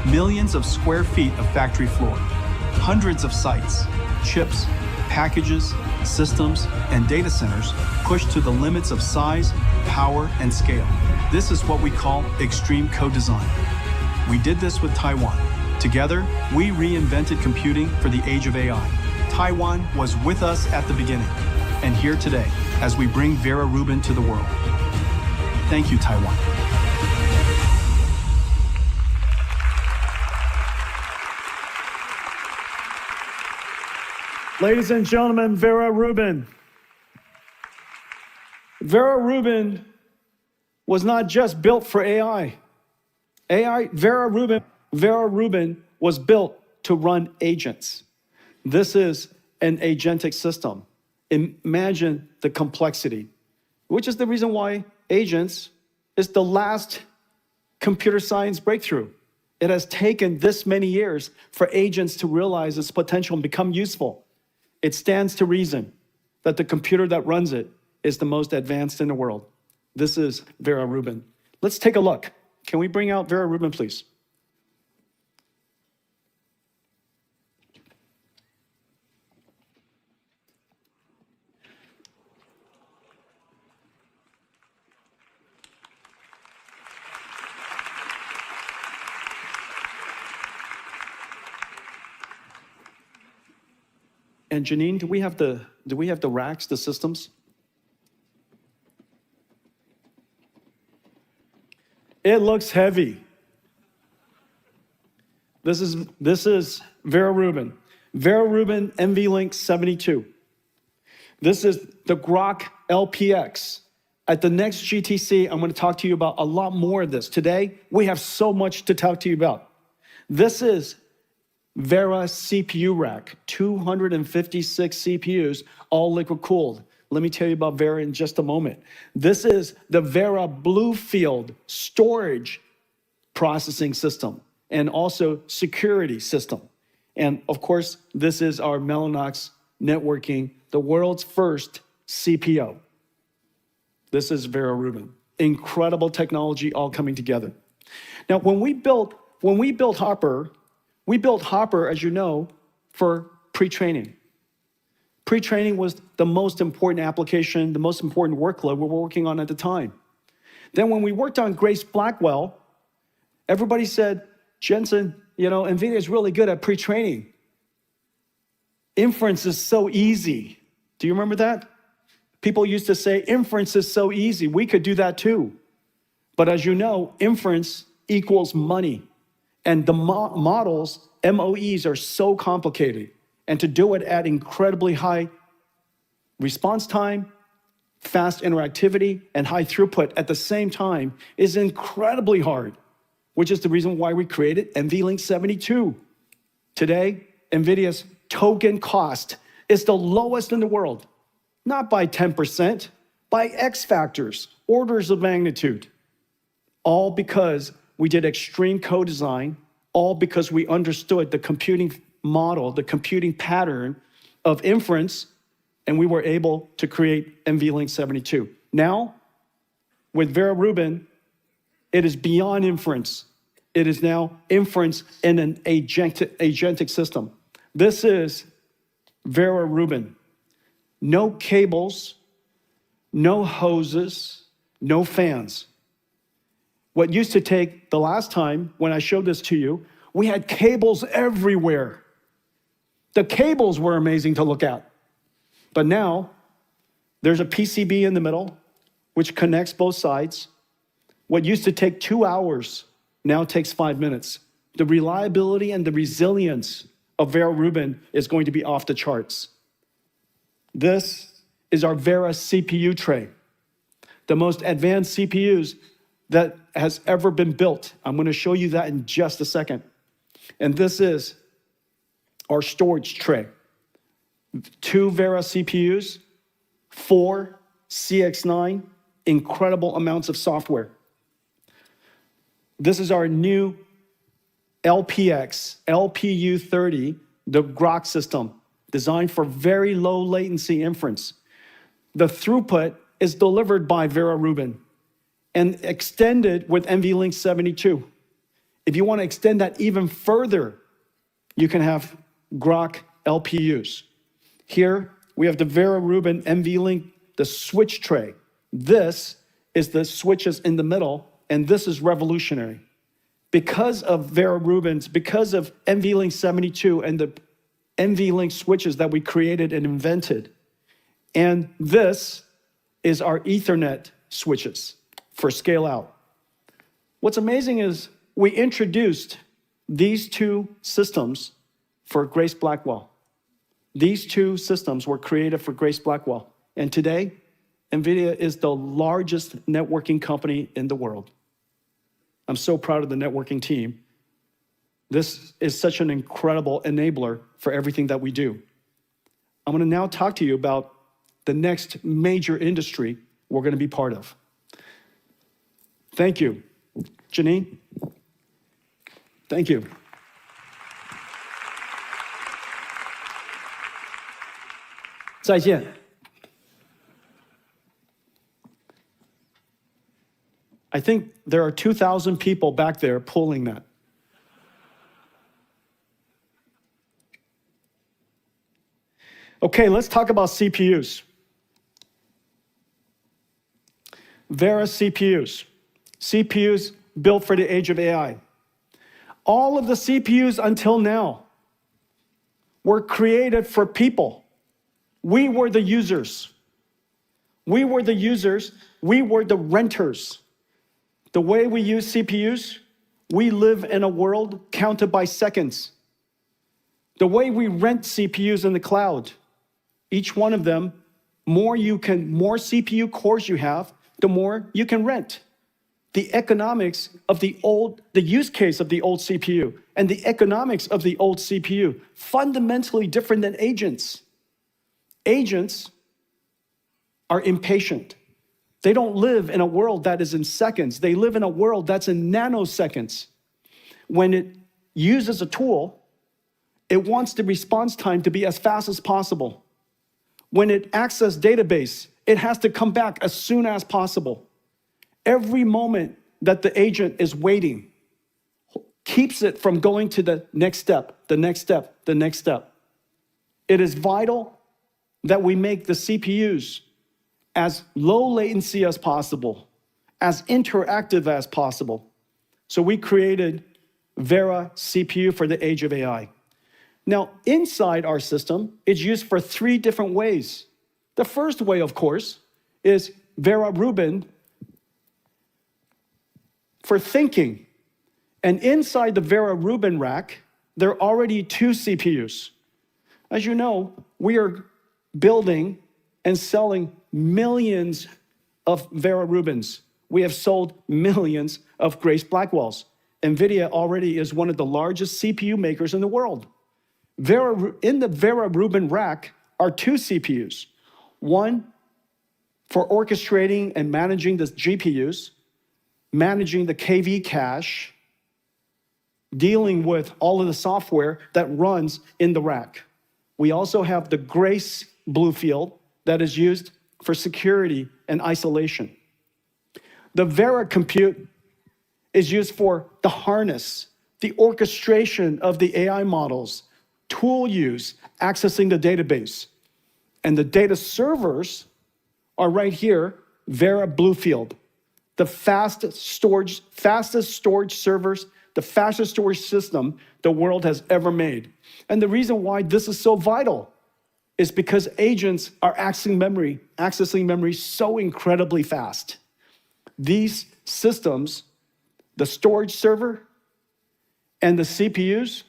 millions of square feet of factory floor, hundreds of sites, chips, packages, systems, and data centers pushed to the limits of size, power, and scale. This is what we call extreme co-design. We did this with Taiwan. Together, we reinvented computing for the age of AI. Taiwan was with us at the beginning, and here today, as we bring Vera Rubin to the world. Thank you, Taiwan. Ladies and gentlemen, Vera Rubin. Vera Rubin was not just built for AI. Vera Rubin was built to run agents. This is an agentic system. Imagine the complexity, which is the reason why agents is the last computer science breakthrough. It has taken this many years for agents to realize its potential and become useful. It stands to reason that the computer that runs it is the most advanced in the world. This is Vera Rubin. Let's take a look. Can we bring out Vera Rubin, please? And Janine, do we have the racks, the systems? It looks heavy. This is Vera Rubin. Vera Rubin NVLink 72. This is the Grok LPX. At the next GTC, I'm going to talk to you about a lot more of this. Today, we have so much to talk to you about. This is Vera CPU rack, 256 CPUs, all liquid cooled. Let me tell you about Vera in just a moment. This is the Vera Bluefield storage processing system and also security system. And of course, this is our Mellanox networking, the world's first CPO. This is Vera Rubin. Incredible technology all coming together. Now, when we built Hopper, we built Hopper, as you know, for pre-training. Pre-training was the most important application, the most important workload we were working on at the time. Then when we worked on Grace Blackwell, everybody said, Jensen, NVIDIA is really good at pre-training. Inference is so easy. Do you remember that? People used to say, inference is so easy. We could do that too. But as you know, inference equals money. And the models, MOEs, are so complicated. And to do it at incredibly high response time, fast interactivity, and high throughput at the same time is incredibly hard, which is the reason why we created NVLink 72. Today, NVIDIA's token cost is the lowest in the world, not by 10%, by X factors, orders of magnitude, all because we did extreme co-design, all because we understood the computing model, the computing pattern of inference, and we were able to create NVLink 72. Now, with Vera Rubin, it is beyond inference. It is now inference in an agentic system. This is Vera Rubin. No cables, no hoses, no fans. What used to take, the last time when I showed this to you, we had cables everywhere. The cables were amazing to look at. But now, there's a PCB in the middle, which connects both sides. What used to take 2 hours now takes 5 minutes. The reliability and the resilience of Vera Rubin is going to be off the charts. This is our Vera CPU tray, the most advanced CPUs that has ever been built. I'm going to show you that in just a second. And this is our storage tray. 2 Vera CPUs, 4 CX9, incredible amounts of software. This is our new LPX, LPU30, the Grok system, designed for very low latency inference. The throughput is delivered by Vera Rubin and extended with NVLink 72. If you want to extend that even further, you can have Grok LPUs. Here, we have the Vera Rubin NVLink, the switch tray. This is the switches in the middle, and this is revolutionary. Because of Vera Rubin's, because of NVLink 72 and the NVLink switches that we created and invented, and this is our Ethernet switches for scale out. What's amazing is we introduced these 2 systems for Grace Blackwell. These 2 systems were created for Grace Blackwell. And today, NVIDIA is the largest networking company in the world. I'm so proud of the networking team. This is such an incredible enabler for everything that we do. I'm going to now talk to you about the next major industry we're going to be part of. Thank you. Janine? Thank you. Zaijian. I think there are 2,000 people back there pulling that. Okay, let's talk about CPUs. Vera CPUs. CPUs built for the age of AI. All of the CPUs until now were created for people. We were the users. We were the users. We were the renters. The way we use CPUs, we live in a world counted by seconds. The way we rent CPUs in the cloud, each one of them, more CPU cores you have, the more you can rent. The economics of the use case of the old CPU and the economics of the old CPU, fundamentally different than agents. Agents are impatient. They don't live in a world that is in seconds. They live in a world that's in nanoseconds. When it uses a tool, it wants the response time to be as fast as possible. When it accesses database, it has to come back as soon as possible. Every moment that the agent is waiting keeps it from going to the next step, the next step, the next step. It is vital that we make the CPUs as low latency as possible, as interactive as possible. So we created Vera CPU for the age of AI. Now, inside our system, it's used for 3 different ways. The first way, of course, is Vera Rubin for thinking. And inside the Vera Rubin rack, there are already 2 CPUs. As you know, we are building and selling millions of Vera Rubins. We have sold millions of Grace Blackwells. NVIDIA already is one of the largest CPU makers in the world. In the Vera Rubin rack are 2 CPUs. One for orchestrating and managing the GPUs, managing the KV cache, dealing with all of the software that runs in the rack. We also have the Grace Bluefield that is used for security and isolation. The Vera Compute is used for the harness, the orchestration of the AI models, tool use, accessing the database. And the data servers are right here, Vera Bluefield, the fastest storage servers, the fastest storage system the world has ever made. And the reason why this is so vital is because agents are accessing memory so incredibly fast. These systems, the storage server and the CPUs,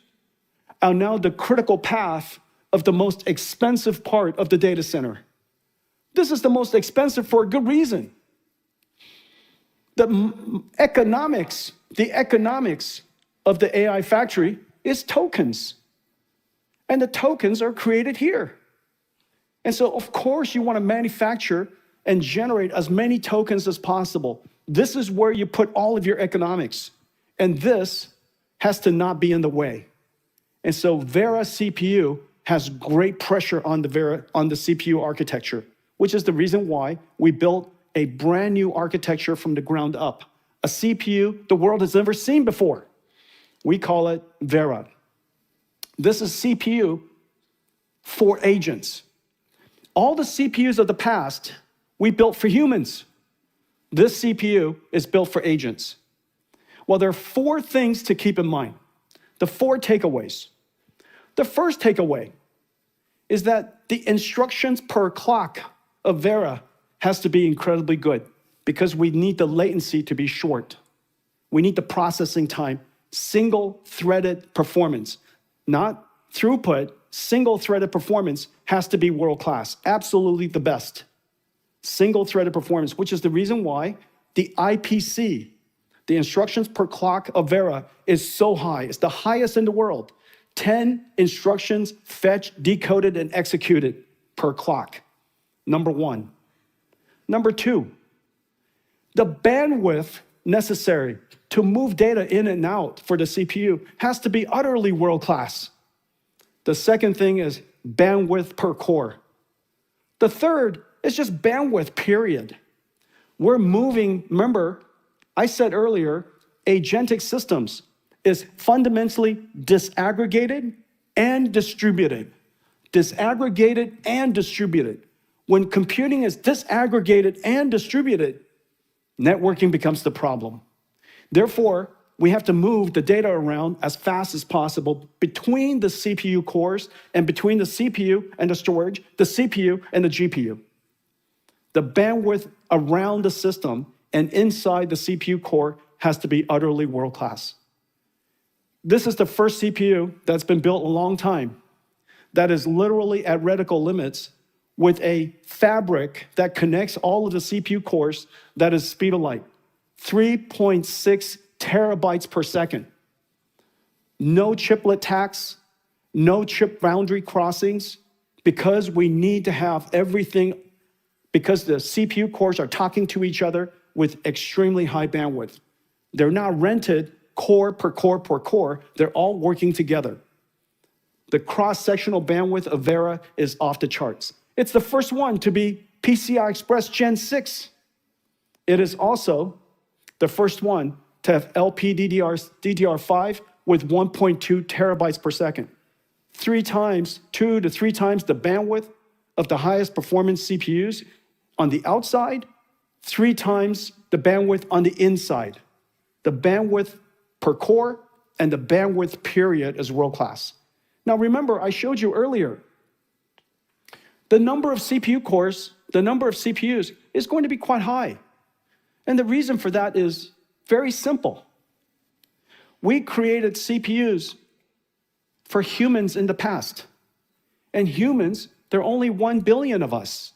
are now the critical path of the most expensive part of the data center. This is the most expensive for a good reason. The economics of the AI factory is tokens. And the tokens are created here. And so, of course, you want to manufacture and generate as many tokens as possible. This is where you put all of your economics. And this has to not be in the way. And so Vera CPU has great pressure on the CPU architecture, which is the reason why we built a brand new architecture from the ground up, a CPU the world has never seen before. We call it Vera. This is CPU for agents. All the CPUs of the past, we built for humans. This CPU is built for agents. Well, there are 4 things to keep in mind. The 4 takeaways. The first takeaway is that the instructions per clock of Vera has to be incredibly good because we need the latency to be short. We need the processing time, single-threaded performance, not throughput. Single-threaded performance has to be world-class, absolutely the best. Single-threaded performance, which is the reason why the IPC, the instructions per clock of Vera, is so high. It's the highest in the world. 10 instructions fetched, decoded, and executed per clock. Number 1. Number 2, the bandwidth necessary to move data in and out for the CPU has to be utterly world-class. The second thing is bandwidth per core. The third is just bandwidth, period. We're moving, remember, I said earlier, agentic systems is fundamentally disaggregated and distributed. Disaggregated and distributed. When computing is disaggregated and distributed, networking becomes the problem. Therefore, we have to move the data around as fast as possible between the CPU cores and between the CPU and the storage, the CPU and the GPU. The bandwidth around the system and inside the CPU core has to be utterly world-class. This is the first CPU that's been built a long time that is literally at reticle limits with a fabric that connects all of the CPU cores that is speed of light, 3.6 terabytes per second. No chiplet tax, no chip boundary crossings, because we need to have everything, because the CPU cores are talking to each other with extremely high bandwidth. They're not rented core per core per core, they're all working together. The cross-sectional bandwidth of Vera is off the charts. It's the first one to be PCI Express Gen 6. It is also the first one to have LPDDR5 with 1.2 terabytes per second. 2 to 3 times the bandwidth of the highest performance CPUs on the outside, 3 times the bandwidth on the inside. The bandwidth per core and the bandwidth period is world-class. Now remember, I showed you earlier, the number of CPU cores, the number of CPUs is going to be quite high. And the reason for that is very simple. We created CPUs for humans in the past. And humans, there are only 1 billion of us.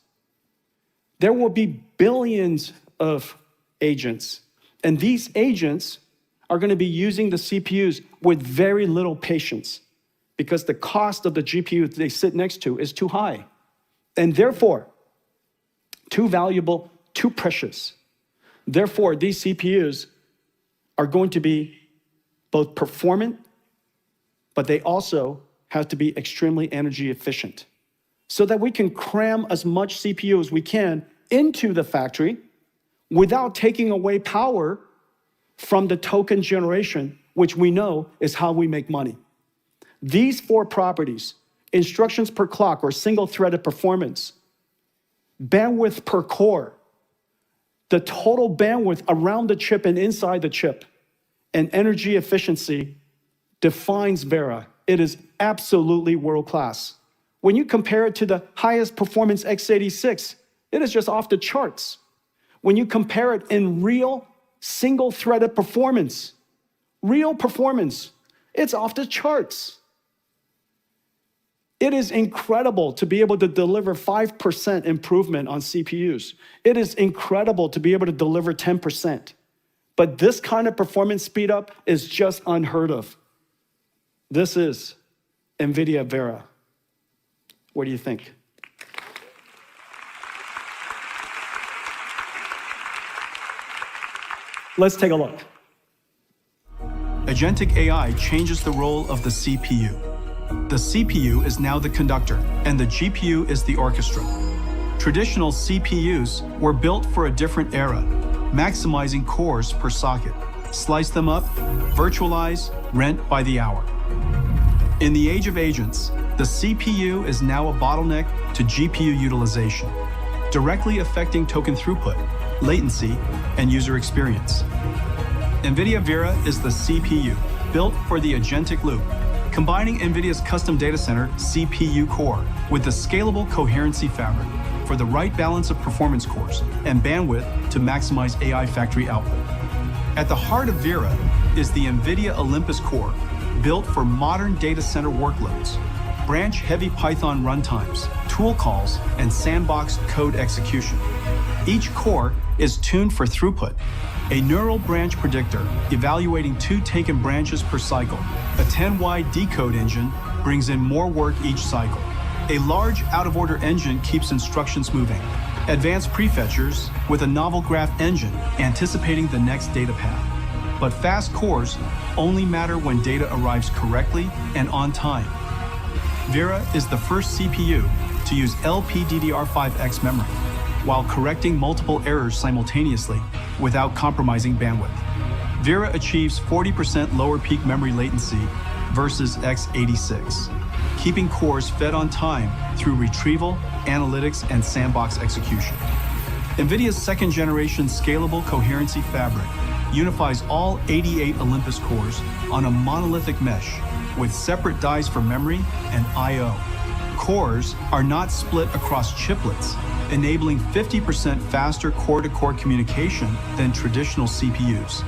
There will be billions of agents. And these agents are going to be using the CPUs with very little patience because the cost of the GPU they sit next to is too high. And therefore, too valuable, too precious. Therefore, these CPUs are going to be both performant, but they also have to be extremely energy efficient so that we can cram as much CPU as we can into the factory without taking away power from the token generation, which we know is how we make money. These 4 properties, instructions per clock or single-threaded performance, bandwidth per core, the total bandwidth around the chip and inside the chip, and energy efficiency defines Vera. It is absolutely world-class. When you compare it to the highest performance x86, it is just off the charts. When you compare it in real single-threaded performance, it's off the charts. It is incredible to be able to deliver 5% improvement on CPUs. It is incredible to be able to deliver 10%. But this kind of performance speed up is just unheard of. This is NVIDIA Vera. What do you think? Let's take a look. Agentic AI changes the role of the CPU. The CPU is now the conductor, and the GPU is the orchestra. Traditional CPUs were built for a different era, maximizing cores per socket. Slice them up, virtualize, rent by the hour. In the age of agents, the CPU is now a bottleneck to GPU utilization, directly affecting token throughput, latency, and user experience. NVIDIA Vera is the CPU built for the agentic loop, combining NVIDIA's custom data center CPU core with the scalable coherency fabric for the right balance of performance cores and bandwidth to maximize AI factory output. At the heart of Vera is the NVIDIA Olympus core, built for modern data center workloads, branch-heavy Python runtimes, tool calls, and sandbox code execution. Each core is tuned for throughput, a neural branch predictor evaluating 2 taken branches per cycle. A 10-wide decode engine brings in more work each cycle. A large out-of-order engine keeps instructions moving. Advanced prefetchers with a novel graph engine anticipating the next data path. But fast cores only matter when data arrives correctly and on time. Vera is the first CPU to use LPDDR5X memory, while correcting multiple errors simultaneously without compromising bandwidth. Vera achieves 40% lower peak memory latency versus x86, keeping cores fed on time through retrieval, analytics, and sandbox execution. NVIDIA's second-generation scalable coherency fabric unifies all 88 Olympus cores on a monolithic mesh with separate dies for memory and I/O. Cores are not split across chiplets, enabling 50% faster core-to-core communication than traditional CPUs.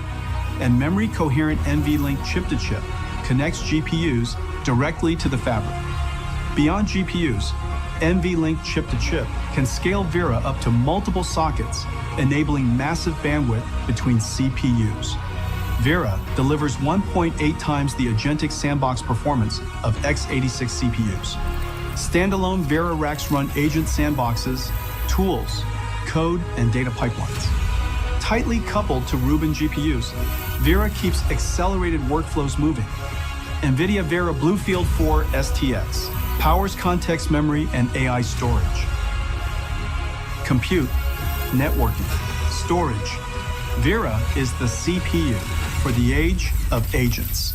And memory-coherent NVLink chip-to-chip connects GPUs directly to the fabric. Beyond GPUs, NVLink chip-to-chip can scale Vera up to multiple sockets, enabling massive bandwidth between CPUs. Vera delivers 1.8 times the agentic sandbox performance of x86 CPUs. Standalone Vera racks run agent sandboxes, tools, code, and data pipelines. Tightly coupled to Rubin GPUs, Vera keeps accelerated workflows moving. NVIDIA Vera Bluefield 4 STX powers context memory and AI storage. Compute, networking, storage. Vera is the CPU for the age of agents.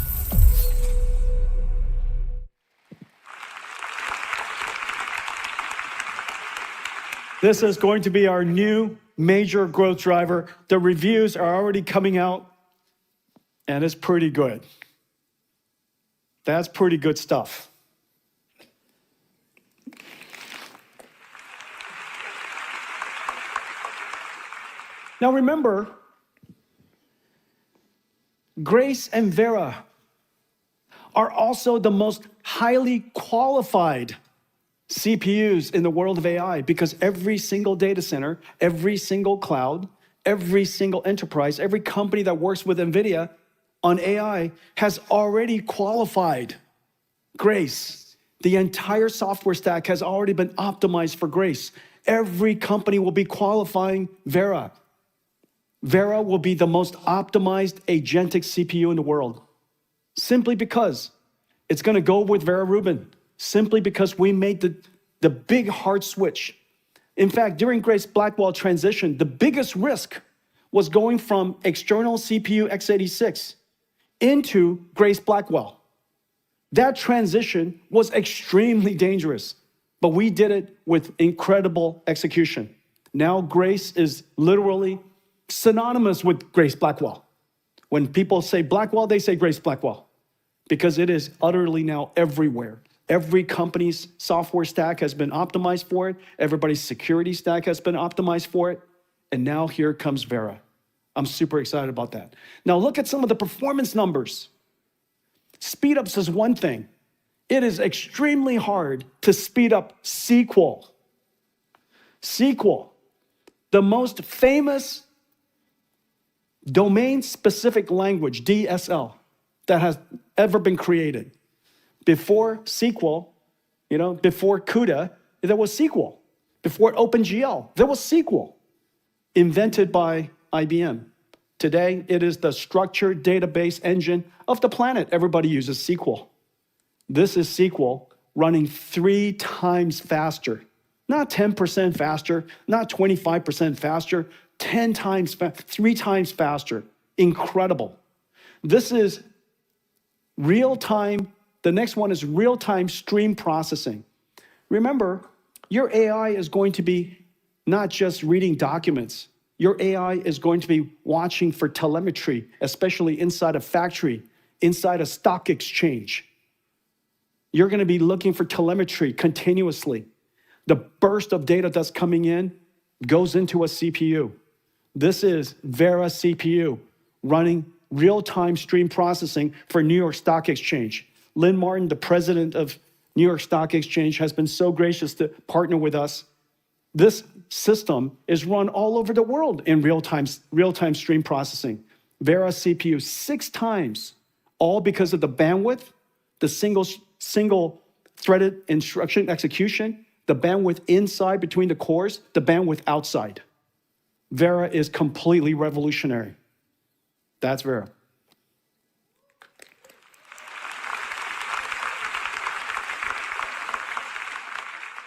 This is going to be our new major growth driver. The reviews are already coming out, and it's pretty good. That's pretty good stuff. Now remember, Grace and Vera are also the most highly qualified CPUs in the world of AI, because every single data center, every single cloud, every single enterprise, every company that works with NVIDIA on AI has already qualified Grace. The entire software stack has already been optimized for Grace. Every company will be qualifying Vera. Vera will be the most optimized agentic CPU in the world, simply because it's going to go with Vera Rubin, simply because we made the big hard switch. In fact, during Grace Blackwell transition, the biggest risk was going from external CPU x86 into Grace Blackwell. That transition was extremely dangerous, but we did it with incredible execution. Now Grace is literally synonymous with Grace Blackwell. When people say Blackwell, they say Grace Blackwell, because it is utterly now everywhere. Every company's software stack has been optimized for it. Everybody's security stack has been optimized for it. And now here comes Vera. I'm super excited about that. Now look at some of the performance numbers. Speedups is one thing. It is extremely hard to speed up SQL. SQL, the most famous domain-specific language, DSL, that has ever been created. Before SQL, before CUDA, there was SQL. Before OpenGL, there was SQL, invented by IBM Today, it is the structured database engine of the planet. Everybody uses SQL. This is SQL running 3 times faster. Not 10% faster, not 25% faster, 10 times, 3 times faster. Incredible. This is real-time. The next one is real-time stream processing. Remember, your AI is going to be not just reading documents. Your AI is going to be watching for telemetry, especially inside a factory, inside a stock exchange. You're going to be looking for telemetry continuously. The burst of data that's coming in goes into a CPU. This is Vera CPU running real-time stream processing for New York Stock Exchange. Lynn Martin, the president of New York Stock Exchange, has been so gracious to partner with us. This system is run all over the world in real-time stream processing. Vera CPU 6 times, all because of the bandwidth, the single threaded instruction execution, the bandwidth inside between the cores, the bandwidth outside. Vera is completely revolutionary. That's Vera.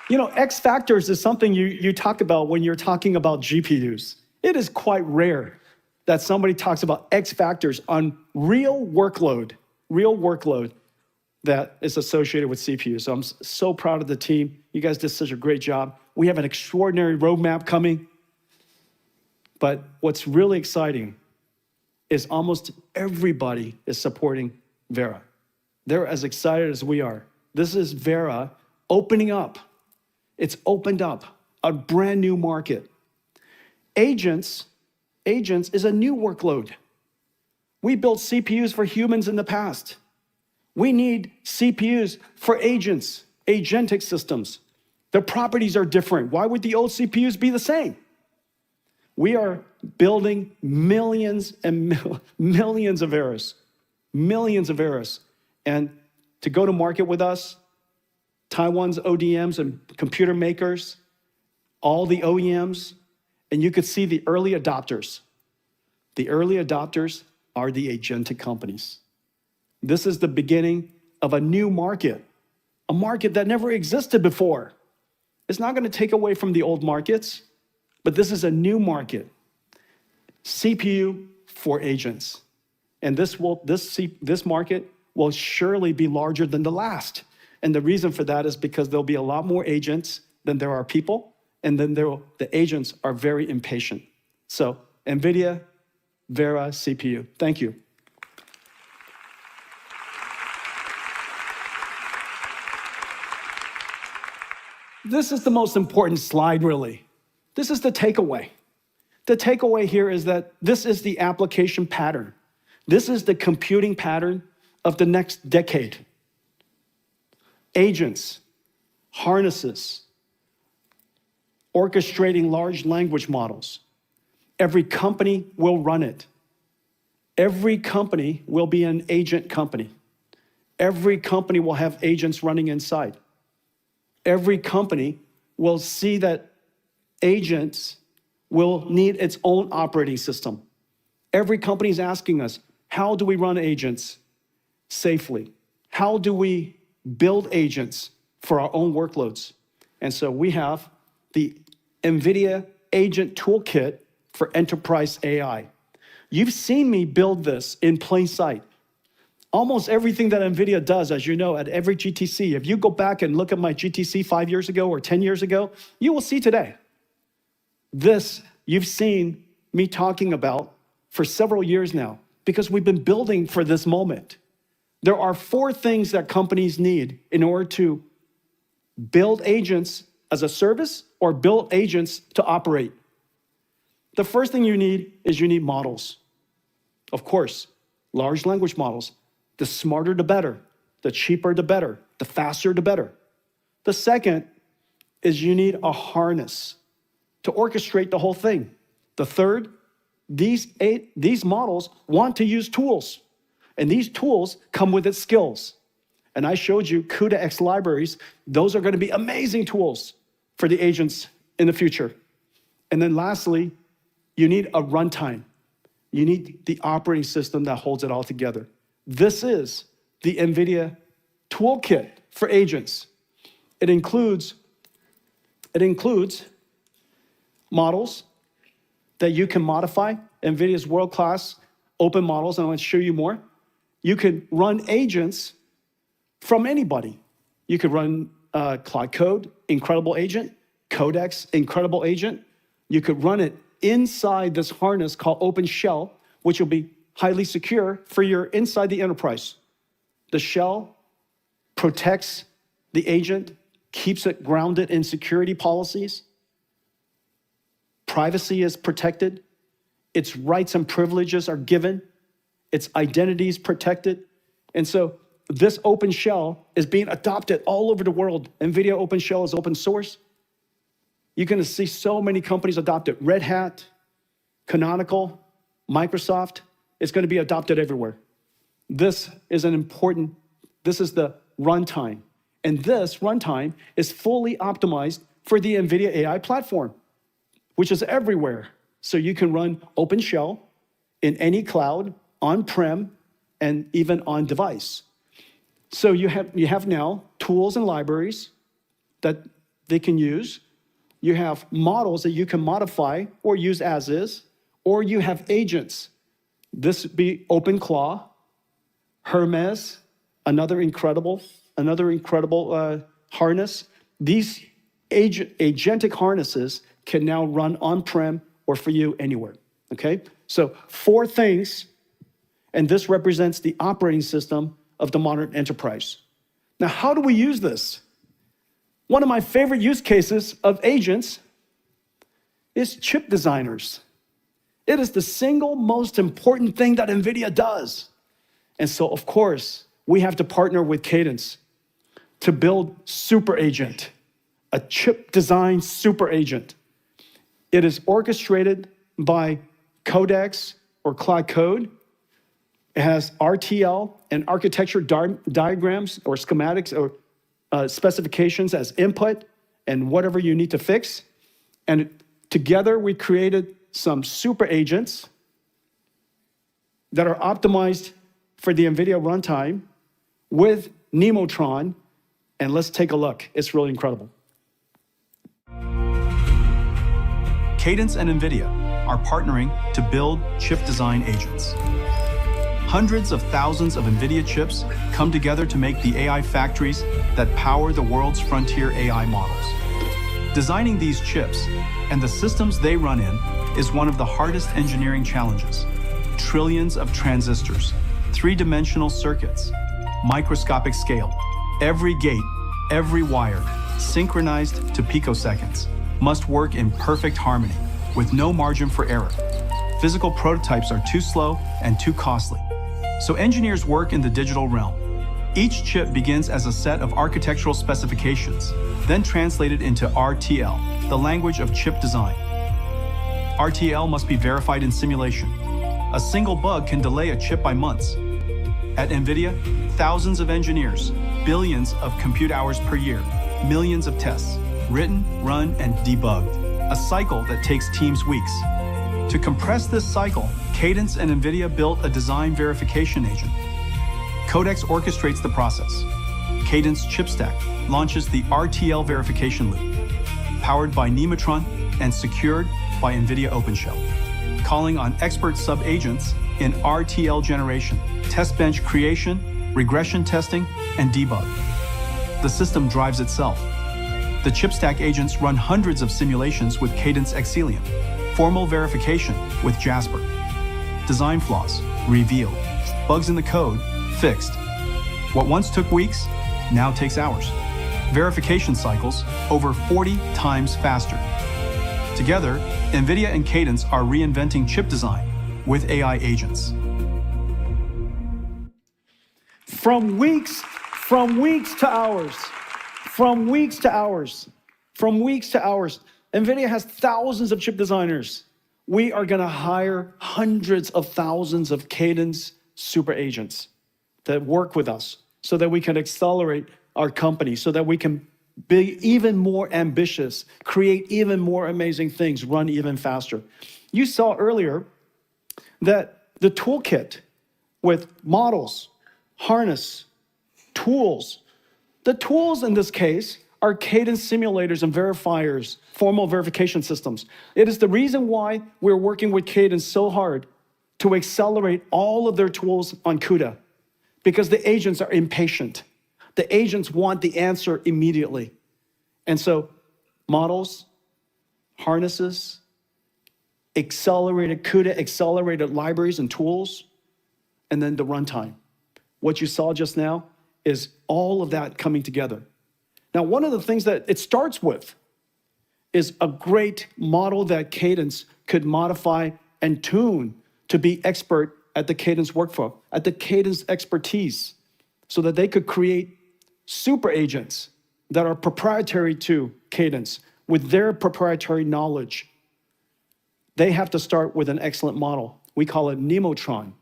You know, X factors is something you talk about when you're talking about GPUs. It is quite rare that somebody talks about X factors on real workload that is associated with CPUs. So I'm so proud of the team. You guys did such a great job. We have an extraordinary roadmap coming. But what's really exciting is almost everybody is supporting Vera. They're as excited as we are. This is Vera opening up. It's opened up a brand new market. Agents is a new workload. We built CPUs for humans in the past. We need CPUs for agents, agentic systems. The properties are different. Why would the old CPUs be the same? We are building millions and millions of Veras, And to go to market with us, Taiwan's ODMs and computer makers, all the OEMs, and you could see the early adopters. The early adopters are the agentic companies. This is the beginning of a new market, a market that never existed before. It's not going to take away from the old markets, but this is a new market. CPU for agents. And this market will surely be larger than the last. And the reason for that is because there'll be a lot more agents than there are people, and then the agents are very impatient. So NVIDIA Vera CPU. Thank you. This is the most important slide, really. This is the takeaway. The takeaway here is that this is the application pattern. This is the computing pattern of the next decade. Agents, harnesses, orchestrating large language models. Every company will run it. Every company will be an agent company. Every company will have agents running inside. Every company will see that agents will need its own operating system. Every company is asking us, how do we run agents safely? How do we build agents for our own workloads? And so we have the NVIDIA Agent Toolkit for Enterprise AI. You've seen me build this in plain sight. Almost everything that NVIDIA does, as you know, at every GTC, if you go back and look at my GTC 5 years ago or 10 years ago, you will see today. This you've seen me talking about for several years now because we've been building for this moment. There are 4 things that companies need in order to build agents as a service or build agents to operate. The first thing you need is you need models. Of course, large language models. The smarter, the better. The cheaper, the better. The faster, the better. The second is you need a harness to orchestrate the whole thing. The third, these models want to use tools. And these tools come with its skills. And I showed you CUDA-X libraries. Those are going to be amazing tools for the agents in the future. And then lastly, you need a runtime. You need the operating system that holds it all together. This is the NVIDIA toolkit for agents. It includes models that you can modify, NVIDIA's world-class open models, and I'm going to show you more. You can run agents from anybody. You could run Cloud Code, incredible agent, Codex, incredible agent. You could run it inside this harness called OpenShell, which will be highly secure for your inside the enterprise. The shell protects the agent, keeps it grounded in security policies. Privacy is protected. Its rights and privileges are given. Its identity is protected. And so this OpenShell is being adopted all over the world. NVIDIA OpenShell is open source. You're going to see so many companies adopt it. Red Hat, Canonical, Microsoft. It's going to be adopted everywhere. This is the runtime. And this runtime is fully optimized for the NVIDIA AI platform, which is everywhere. So you can run OpenShell in any cloud, on-prem, and even on device. So you have now tools and libraries that they can use. You have models that you can modify or use as is, or you have agents. This would be OpenClaw, Hermes, another incredible harness. These agentic harnesses can now run on-prem or for you anywhere, okay? So 4 things, and this represents the operating system of the modern enterprise. Now, how do we use this? One of my favorite use cases of agents is chip designers. It is the single most important thing that NVIDIA does. And so, of course, we have to partner with Cadence to build super agent, a chip design super agent. It is orchestrated by Codex or Cloud Code. It has RTL and architecture diagrams or schematics or specifications as input and whatever you need to fix. And together we created some super agents that are optimized for the NVIDIA runtime with Nemotron. And let's take a look. It's really incredible. Cadence and NVIDIA are partnering to build chip design agents. Hundreds of thousands of NVIDIA chips come together to make the AI factories that power the world's frontier AI models. Designing these chips and the systems they run in is one of the hardest engineering challenges. Trillions of transistors, 3-dimensional circuits, microscopic scale. Every gate, every wire, synchronized to picoseconds, must work in perfect harmony, with no margin for error. Physical prototypes are too slow and too costly. So engineers work in the digital realm. Each chip begins as a set of architectural specifications, then translated into RTL, the language of chip design. RTL must be verified in simulation. A single bug can delay a chip by months. At NVIDIA, thousands of engineers, billions of compute hours per year, millions of tests, written, run, and debugged. A cycle that takes teams weeks. To compress this cycle, Cadence and NVIDIA built a design verification agent. Codex orchestrates the process. Cadence ChipStack launches the RTL verification loop, powered by Nemotron and secured by NVIDIA OpenShell. Calling on expert sub-agents in RTL generation, test bench creation, regression testing, and debug. The system drives itself. The ChipStack agents run hundreds of simulations with Cadence Xcelium, formal verification with Jasper. Design flaws revealed, bugs in the code fixed. What once took weeks now takes hours. Verification cycles over 40 times faster. Together, NVIDIA and Cadence are reinventing chip design with AI agents. From weeks to hours. NVIDIA has thousands of chip designers. We are going to hire hundreds of thousands of Cadence super agents that work with us so that we can accelerate our company, so that we can be even more ambitious, create even more amazing things, run even faster. You saw earlier that the toolkit with models, harness, tools, the tools in this case are cadence simulators and verifiers, formal verification systems. It is the reason why we're working with Cadence so hard to accelerate all of their tools on CUDA, because the agents are impatient. The agents want the answer immediately. And so models, harnesses, accelerated CUDA, accelerated libraries and tools, and then the runtime. What you saw just now is all of that coming together. Now, one of the things that it starts with is a great model that Cadence could modify and tune to be expert at the Cadence workflow, at the Cadence expertise, so that they could create super agents that are proprietary to Cadence with their proprietary knowledge. They have to start with an excellent model. We call it Nemotron.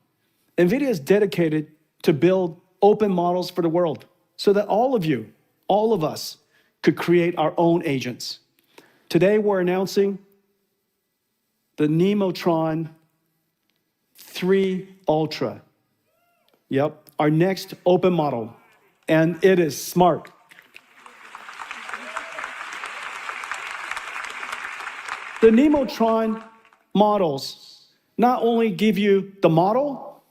NVIDIA is dedicated to build open models for the world so that all of you, all of us, could create our own agents. Today, we're announcing the Nemotron 3 Ultra. Yep, our next open model, and it is smart. The Nemotron models not only give you the model,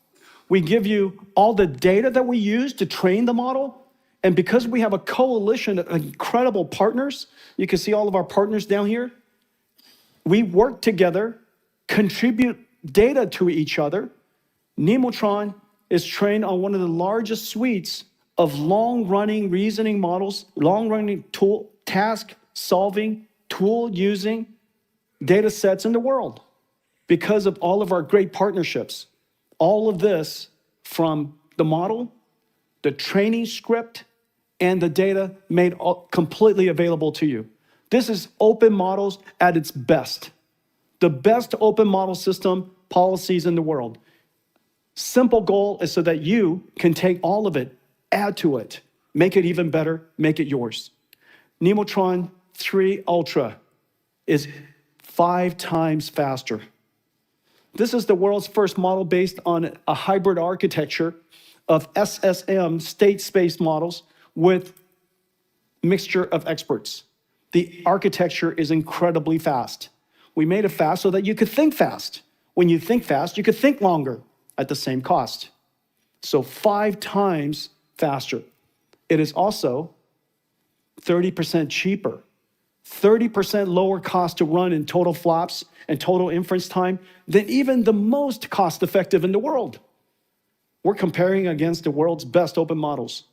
we give you all the data that we use to train the model. And because we have a coalition of incredible partners, you can see all of our partners down here, we work together, contribute data to each other. Nemotron is trained on one of the largest suites of long-running reasoning models, long-running tool, task-solving, tool-using data sets in the world because of all of our great partnerships. All of this from the model, the training script, and the data made completely available to you. This is open models at its best. The best open model system policies in the world. Simple goal is so that you can take all of it, add to it, make it even better, make it yours. Nemotron 3 Ultra is 5 times faster. This is the world's first model based on a hybrid architecture of SSM, state space models, with mixture of experts. The architecture is incredibly fast. We made it fast so that you could think fast. When you think fast, you could think longer at the same cost. So 5 times faster. It is also 30% cheaper, 30% lower cost to run in total flops and total inference time than even the most cost-effective in the world. We're comparing against the world's best open models.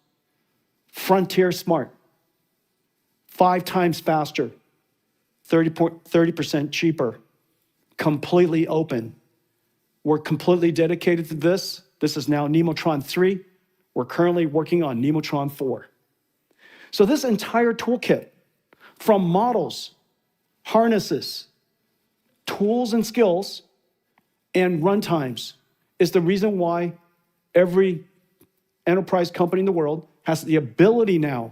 Frontier Smart, 5 times faster, 30% cheaper, completely open. We're completely dedicated to this. This is now Nemotron 3. We're currently working on Nemotron 4. So this entire toolkit, from models, harnesses, tools and skills, and runtimes, is the reason why every enterprise company in the world has the ability now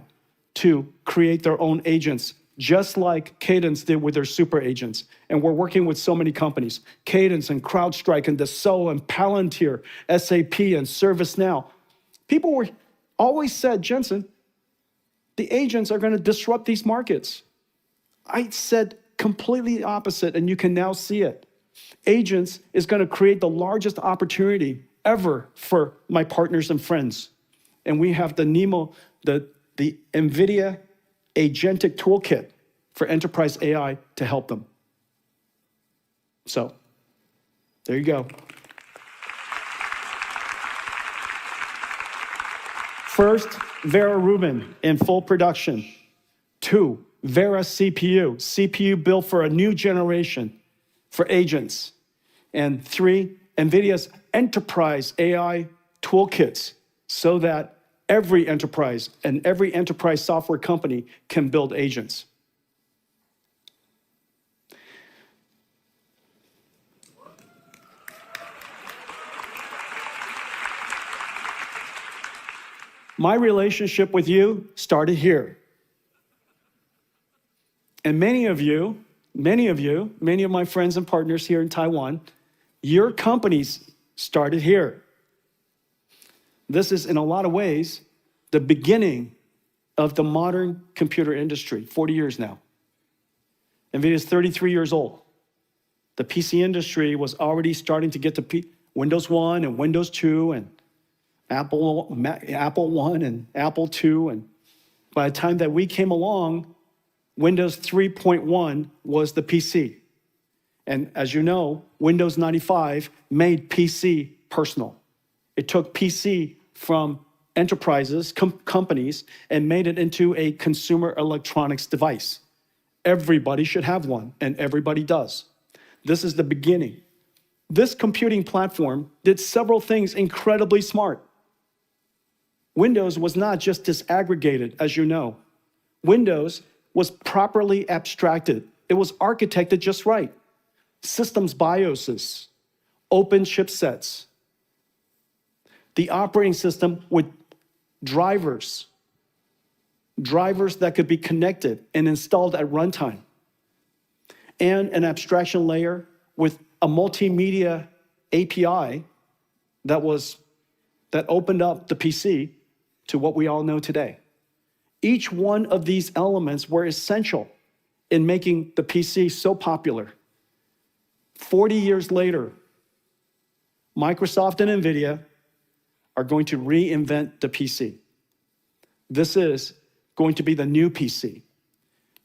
to create their own agents, just like Cadence did with their super agents. And we're working with so many companies, Cadence and CrowdStrike and Dassault and Palantir, SAP and ServiceNow. People were always said, Jensen, the agents are going to disrupt these markets. I said completely opposite, and you can now see it. Agents is going to create the largest opportunity ever for my partners and friends. And we have the NVIDIA Agentic Toolkit for enterprise AI to help them. So, there you go. First, Vera Rubin in full production. 2, Vera CPU built for a new generation for agents. And 3, NVIDIA's enterprise AI toolkits so that every enterprise and every enterprise software company can build agents. My relationship with you started here. And many of my friends and partners here in Taiwan Your companies started here. This is, in a lot of ways, the beginning of the modern computer industry, 40 years now. NVIDIA is 33 years old. The PC industry was already starting to get to Windows 1 and Windows 2 and Apple 1 and Apple 2. And by the time that we came along, Windows 3.1 was the PC. And as you know, Windows 95 made PC personal. It took PC from enterprises, companies, and made it into a consumer electronics device. Everybody should have one, and everybody does. This is the beginning. This computing platform did several things incredibly smart. Windows was not just disaggregated, as you know. Windows was properly abstracted. It was architected just right. Systems BIOSes, open chipsets, the operating system with drivers that could be connected and installed at runtime, and an abstraction layer with a multimedia API that opened up the PC to what we all know today. Each one of these elements were essential in making the PC so popular. 40 years later, Microsoft and NVIDIA are going to reinvent the PC. This is going to be the new PC.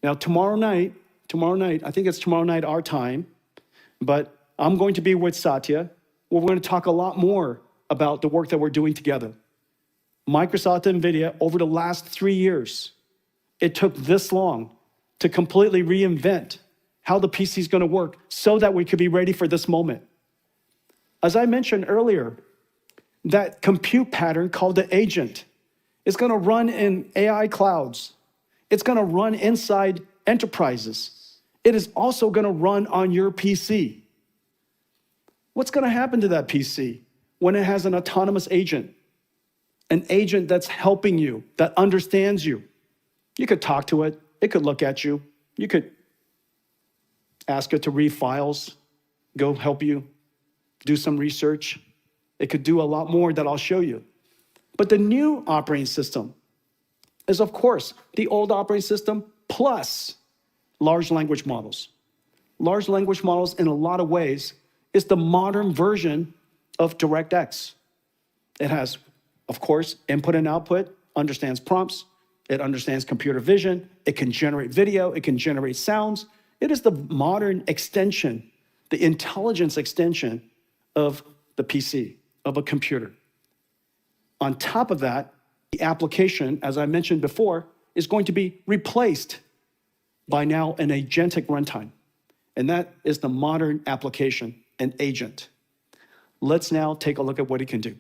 Now, tomorrow night, I think it's tomorrow night our time, but I'm going to be with Satya, where we're going to talk a lot more about the work that we're doing together. Microsoft and NVIDIA, over the last 3 years, it took this long to completely reinvent how the PC is going to work so that we could be ready for this moment. As I mentioned earlier, that compute pattern called the agent is going to run in AI clouds. It's going to run inside enterprises. It is also going to run on your PC. What's going to happen to that PC when it has an autonomous agent? An agent that's helping you, that understands you. You could talk to it. It could look at you. You could ask it to read files, go help you, do some research. It could do a lot more that I'll show you. But the new operating system is, of course, the old operating system plus large language models. Large language models, in a lot of ways, is the modern version of DirectX. It has, of course, input and output, understands prompts, it understands computer vision, it can generate video, it can generate sounds. It is the modern extension, the intelligence extension of the PC, of a computer. On top of that, the application, as I mentioned before, is going to be replaced by now an agentic runtime. And that is the modern application, an agent. Let's now take a look at what it can do.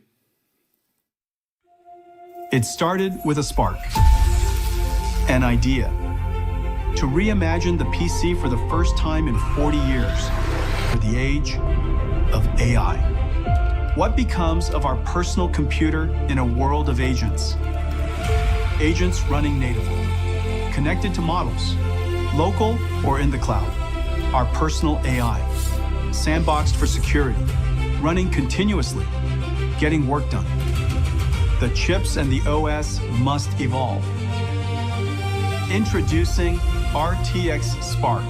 It started with a spark, an idea, to reimagine the PC for the first time in 40 years, for the age of AI. What becomes of our personal computer in a world of agents? Agents running natively, connected to models, local or in the cloud. Our personal AI, sandboxed for security, running continuously, getting work done. The chips and the OS must evolve. Introducing RTX Spark.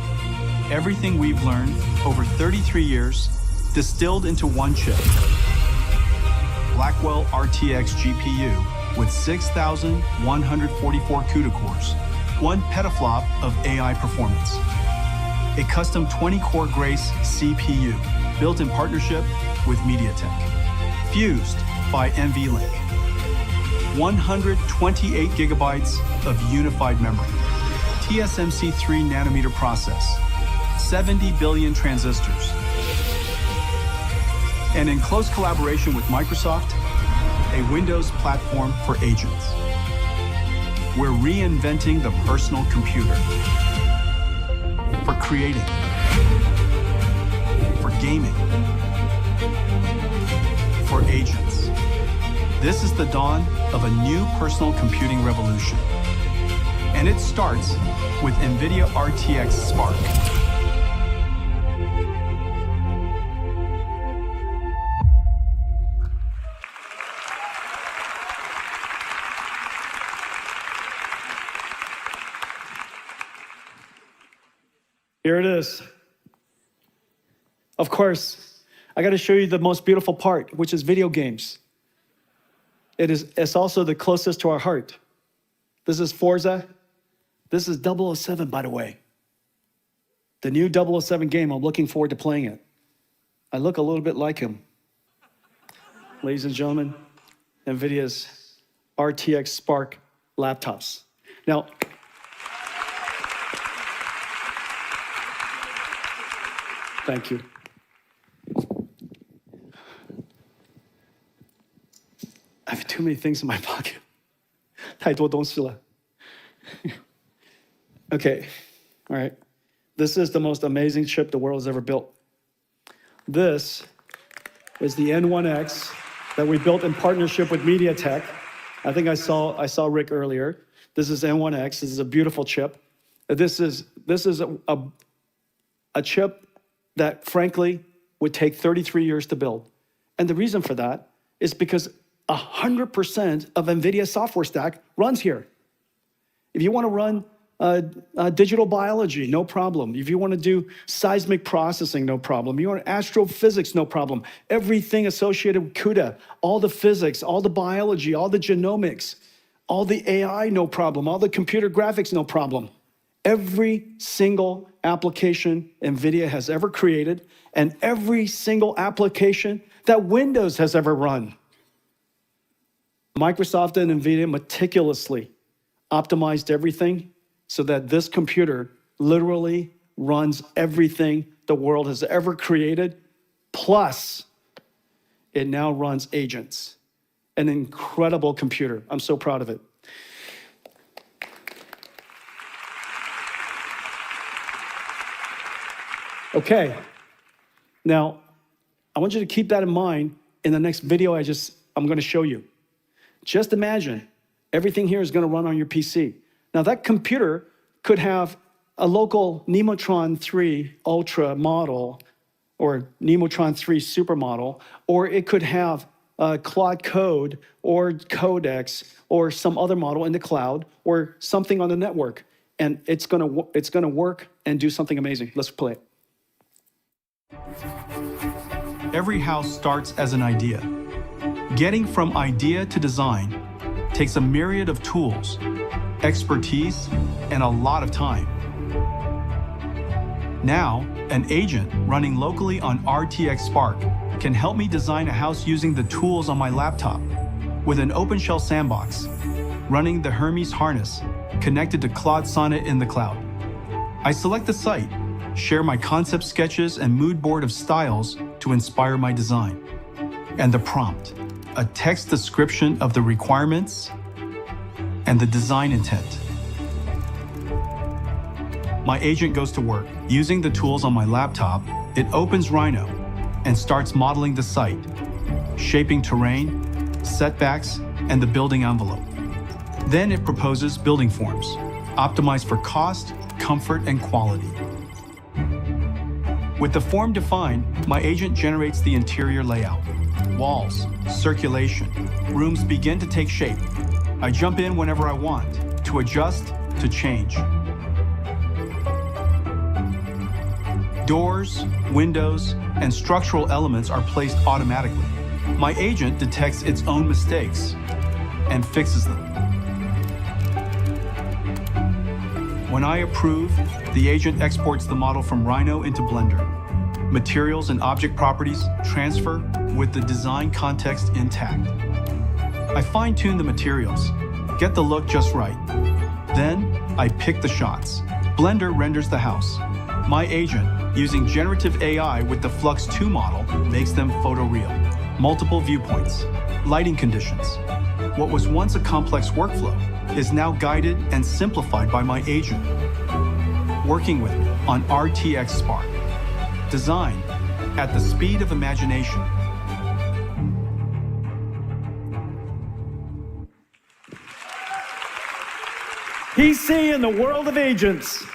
Everything we've learned over 33 years distilled into one chip. Blackwell RTX GPU with 6,144 CUDA cores, 1 petaflop of AI performance. A custom 20-core Grace CPU built in partnership with MediaTek. Fused by NVLink. 128 gigabytes of unified memory. TSMC 3 nanometer process. 70 billion transistors. And in close collaboration with Microsoft, a Windows platform for agents. We're reinventing the personal computer. For creating. For gaming. For agents. This is the dawn of a new personal computing revolution. And it starts with NVIDIA RTX Spark. Here it is. Of course, I got to show you the most beautiful part, which is video games. It's also the closest to our heart. This is Forza. This is 007, by the way. The new 007 game, I'm looking forward to playing it. I look a little bit like him. Ladies and gentlemen, NVIDIA's RTX Spark laptops. Now, thank you. I have too many things in my pocket. 太多东西了. Okay, all right. This is the most amazing chip the world has ever built. This is the N1X that we built in partnership with MediaTek. I think I saw Rick earlier. This is N1X. This is a beautiful chip. This is a chip that, frankly, would take 33 years to build. And the reason for that is because 100% of NVIDIA software stack runs here. If you want to run digital biology, no problem. If you want to do seismic processing, no problem. You want astrophysics, no problem. Everything associated with CUDA, all the physics, all the biology, all the genomics, all the AI, no problem. All the computer graphics, no problem. Every single application NVIDIA has ever created and every single application that Windows has ever run. Microsoft and NVIDIA meticulously optimized everything so that this computer literally runs everything the world has ever created, plus it now runs agents. An incredible computer. I'm so proud of it. Okay, now I want you to keep that in mind in the next video I'm going to show you. Just imagine everything here is going to run on your PC. Now that computer could have a local Nemotron 3 Ultra model or Nemotron 3 Super model, or it could have Claude Code or Codex or some other model in the cloud or something on the network. And it's gonna work and do something amazing. Let's play it. Every house starts as an idea. Getting from idea to design takes a myriad of tools, expertise, and a lot of time. Now, an agent running locally on RTX Spark can help me design a house using the tools on my laptop with an OpenShell sandbox, running the Hermes harness connected to Claude Sonnet in the cloud. I select the site, share my concept sketches and mood board of styles to inspire my design. And the prompt, a text description of the requirements and the design intent. My agent goes to work. Using the tools on my laptop, it opens Rhino and starts modeling the site, shaping terrain, setbacks, and the building envelope. Then it proposes building forms, optimized for cost, comfort, and quality. With the form defined, my agent generates the interior layout. Walls, circulation, rooms begin to take shape. I jump in whenever I want, to adjust, to change. Doors, windows, and structural elements are placed automatically. My agent detects its own mistakes and fixes them. When I approve, the agent exports the model from Rhino into Blender. Materials and object properties transfer with the design context intact. I fine-tune the materials, get the look just right. Then I pick the shots. Blender renders the house. My agent, using generative AI with the Flux 2 model, makes them photoreal. Multiple viewpoints, lighting conditions. What was once a complex workflow is now guided and simplified by my agent. Working with me on RTX Spark. Design at the speed of imagination. PC in the world of agents.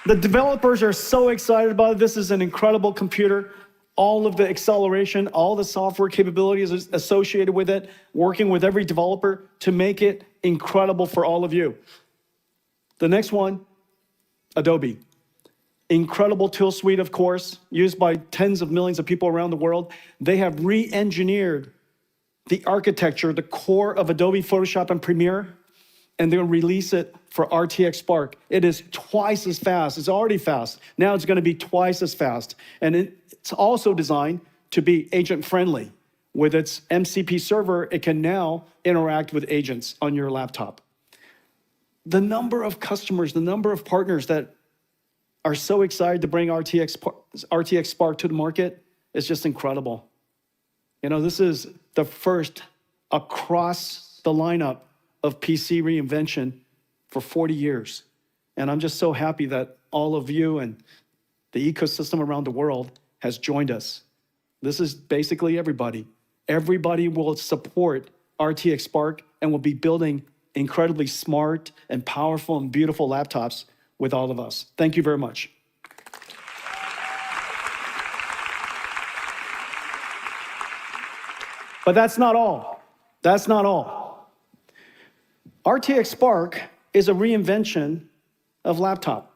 The developers are so excited about it. This is an incredible computer. All of the acceleration, all the software capabilities associated with it, working with every developer to make it incredible for all of you. The next one, Adobe. incredible tool suite, of course, used by tens of millions of people around the world. They have re-engineered the architecture, the core of Adobe Photoshop and Premiere, and they'll release it for RTX Spark. It is twice as fast. It's already fast. Now it's going to be twice as fast. And it's also designed to be agent-friendly. With its MCP server, it can now interact with agents on your laptop. The number of customers, the number of partners that are so excited to bring RTX Spark to the market is just incredible. You know, this is the first across the lineup of PC reinvention for 40 years. And I'm just so happy that all of you and the ecosystem around the world has joined us. This is basically everybody. Everybody will support RTX Spark and will be building incredibly smart and powerful and beautiful laptops with all of us. Thank you very much. But that's not all. That's not all. RTX Spark is a reinvention of laptop.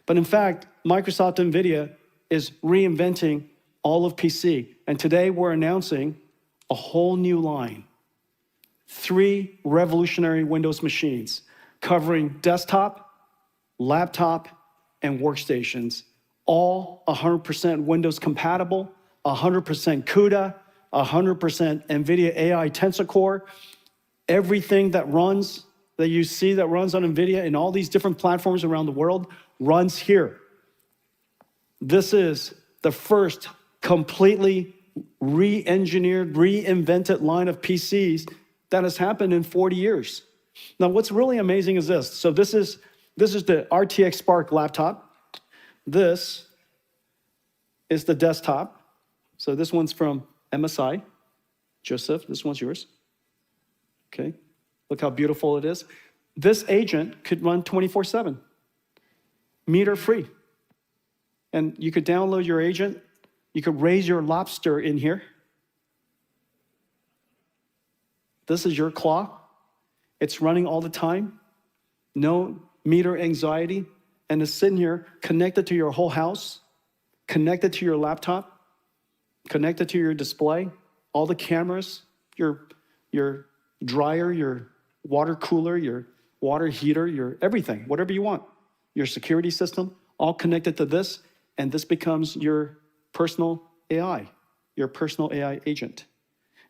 But in fact, Microsoft and NVIDIA is reinventing all of PC. And today we're announcing a whole new line. 3 revolutionary Windows machines covering desktop, laptop, and workstations, all 100% Windows compatible, 100% CUDA, 100% NVIDIA AI Tensor Core. Everything that you see that runs on NVIDIA in all these different platforms around the world runs here. This is the first completely re-engineered, reinvented line of PCs that has happened in 40 years. Now, what's really amazing is this. So this is the RTX Spark laptop. This is the desktop. So this one's from MSI. Joseph, this one's yours. Okay, look how beautiful it is. This agent could run 24/7, meter-free. And you could download your agent. You could raise your lobster in here. This is your claw. It's running all the time. No meter anxiety. And it's sitting here connected to your whole house, connected to your laptop, connected to your display, all the cameras, your dryer, your water cooler, your water heater, your everything, whatever you want. Your security system, all connected to this, and this becomes your personal AI, your personal AI agent.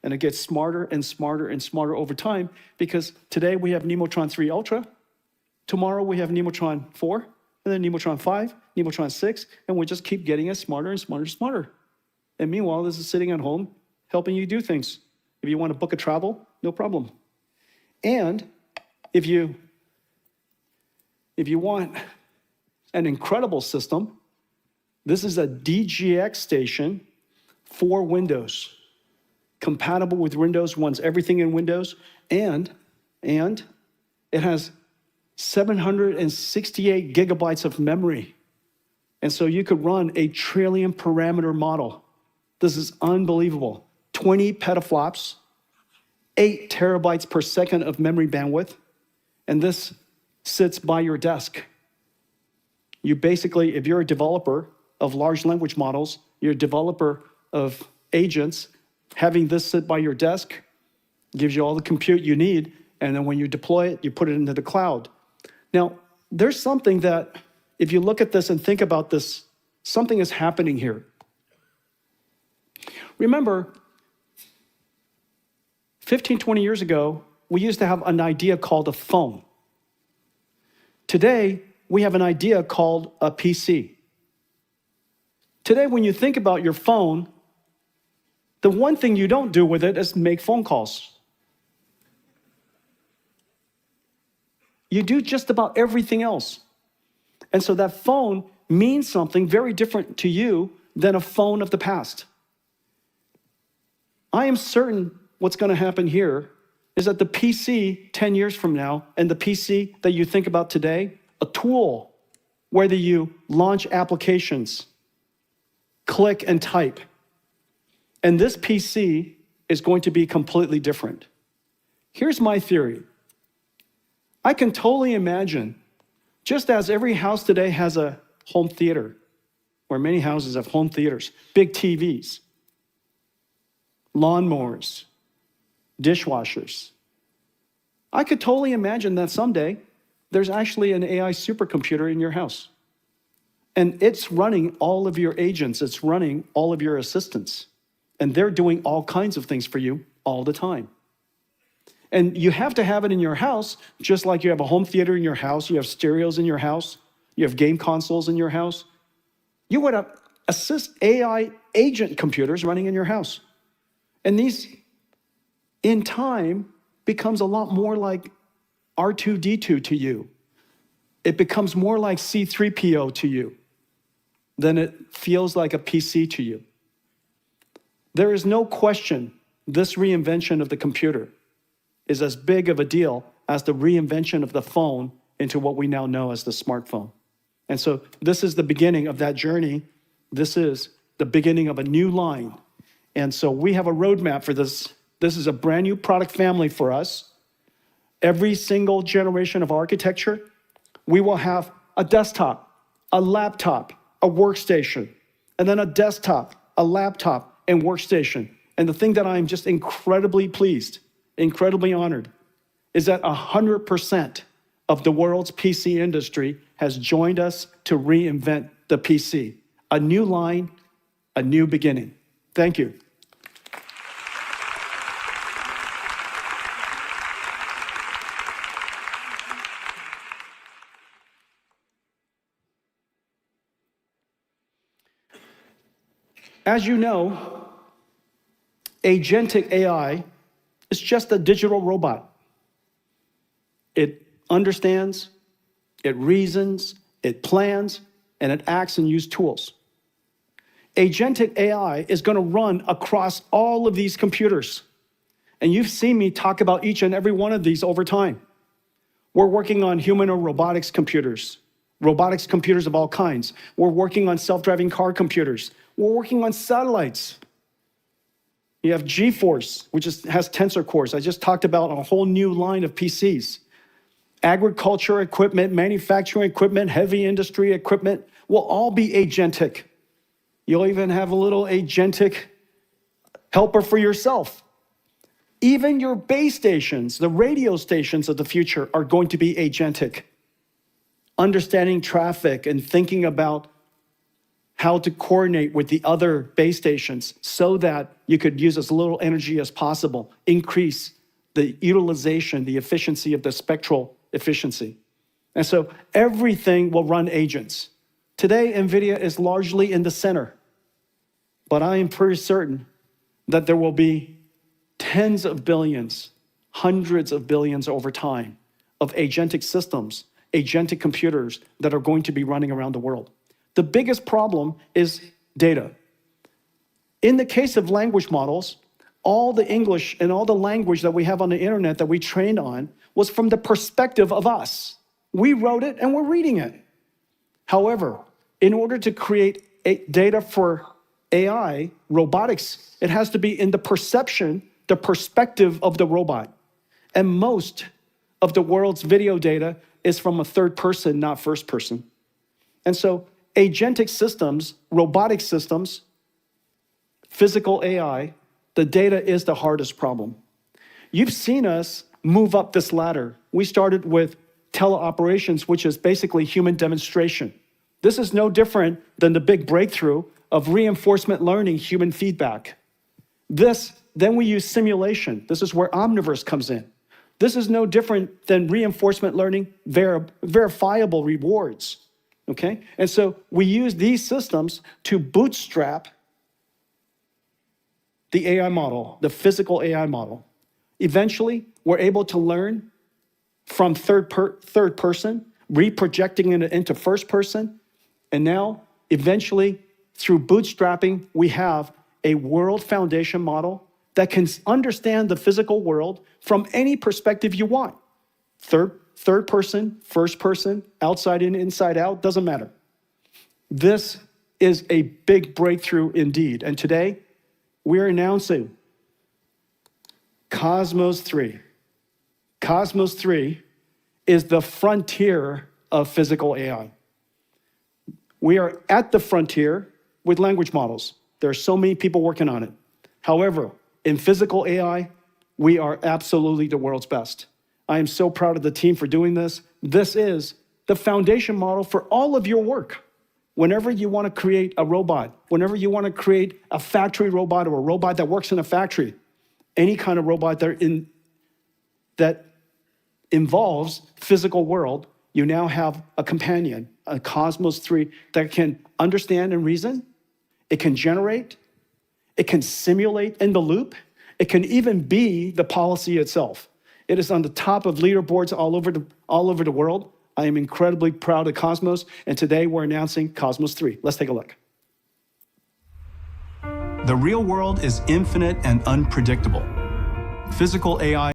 And it gets smarter and smarter and smarter over time, because today we have Nemotron 3 Ultra, tomorrow we have Nemotron 4, and then Nemotron 5, Nemotron 6, and we just keep getting it smarter and smarter and smarter. And meanwhile, this is sitting at home helping you do things. If you want to book a travel, no problem. And if you want an incredible system, this is a DGX station for Windows, compatible with Windows, runs everything in Windows, and it has 768 gigabytes of memory. And so you could run a trillion parameter model. This is unbelievable. 20 petaflops, 8 terabytes per second of memory bandwidth, and this sits by your desk. You basically, if you're a developer of large language models, you're a developer of agents, having this sit by your desk gives you all the compute you need, and then when you deploy it, you put it into the cloud. Now, there's something that, if you look at this and think about this, something is happening here. Remember, 15, 20 years ago, we used to have an idea called a phone. Today, we have an idea called a PC. Today, when you think about your phone, the one thing you don't do with it is make phone calls. You do just about everything else. And so that phone means something very different to you than a phone of the past. I am certain what's going to happen here is that the PC 10 years from now and the PC that you think about today, a tool, whether you launch applications, click and type, and this PC is going to be completely different. Here's my theory. I can totally imagine, just as every house today has a home theater, where many houses have home theaters, big TVs, lawnmowers, dishwashers. I could totally imagine that someday there's actually an AI supercomputer in your house. And it's running all of your agents, it's running all of your assistants. And they're doing all kinds of things for you all the time. And you have to have it in your house, just like you have a home theater in your house, you have stereos in your house, you have game consoles in your house. You would have AI agent computers running in your house. And these, in time, becomes a lot more like R2-D2 to you. It becomes more like C3PO to you than it feels like a PC to you. There is no question this reinvention of the computer is as big of a deal as the reinvention of the phone into what we now know as the smartphone. And so this is the beginning of that journey. This is the beginning of a new line. And so we have a roadmap for this. This is a brand new product family for us. Every single generation of architecture, we will have a desktop, a laptop, a workstation, and then a desktop, a laptop, and workstation. And the thing that I'm just incredibly pleased, incredibly honored, is that 100% of the world's PC industry has joined us to reinvent the PC. A new line, a new beginning. Thank you. As you know, agentic AI is just a digital robot. It understands, it reasons, it plans, and it acts and uses tools. Agentic AI is going to run across all of these computers. And you've seen me talk about each and every one of these over time. We're working on humanoid robotics computers of all kinds. We're working on self-driving car computers. We're working on satellites. You have GeForce, which has tensor cores. I just talked about a whole new line of PCs. Agriculture equipment, manufacturing equipment, heavy industry equipment will all be agentic. You'll even have a little agentic helper for yourself. Even your base stations, the radio stations of the future, are going to be agentic. Understanding traffic and thinking about how to coordinate with the other base stations so that you could use as little energy as possible, increase the utilization, the efficiency of the spectral efficiency. And so everything will run agents. Today, NVIDIA is largely in the center, but I am pretty certain that there will be tens of billions, hundreds of billions over time of agentic systems, agentic computers that are going to be running around the world. The biggest problem is data. In the case of language models, all the English and all the language that we have on the internet that we trained on was from the perspective of us. We wrote it and we're reading it. However, in order to create data for AI, robotics, it has to be in the perception, the perspective of the robot. And most of the world's video data is from a third person, not first person. And so agentic systems, robotic systems, physical AI, the data is the hardest problem. You've seen us move up this ladder. We started with teleoperations, which is basically human demonstration. This is no different than the big breakthrough of reinforcement learning, human feedback. Then we use simulation. This is where Omniverse comes in. This is no different than reinforcement learning, verifiable rewards. Okay? And so we use these systems to bootstrap the AI model, the physical AI model. Eventually, we're able to learn from third person, reprojecting it into first person. And now, eventually, through bootstrapping, we have a world foundation model that can understand the physical world from any perspective you want. Third person, first person, outside in, inside out, doesn't matter. This is a big breakthrough indeed. And today, we're announcing Cosmos 3. Cosmos 3 is the frontier of physical AI. We are at the frontier with language models. There are so many people working on it. However, in physical AI, we are absolutely the world's best. I am so proud of the team for doing this. This is the foundation model for all of your work. Whenever you want to create a robot, whenever you want to create a factory robot or a robot that works in a factory, any kind of robot that involves physical world, you now have a companion, a Cosmos 3, that can understand and reason. It can generate. It can simulate in the loop. It can even be the policy itself. It is on the top of leaderboards all over the world. I am incredibly proud of Cosmos, and today we're announcing Cosmos 3. Let's take a look. The real world is infinite and unpredictable. Physical AI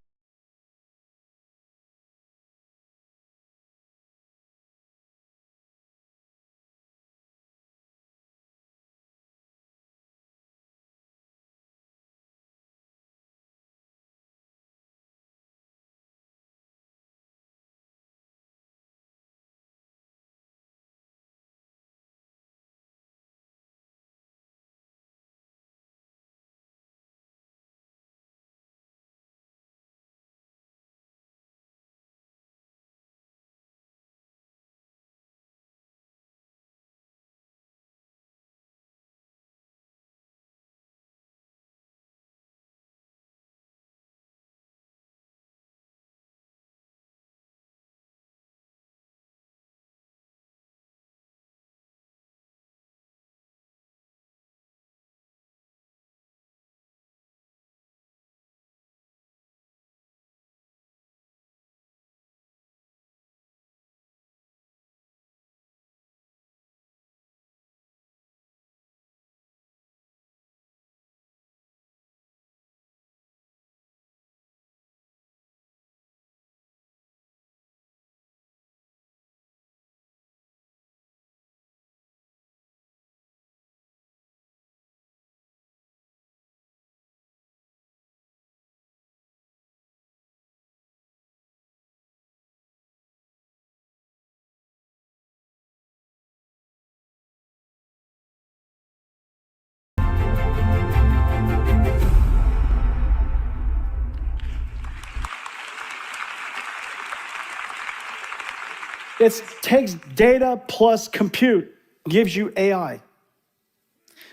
It takes data plus compute, gives you AI.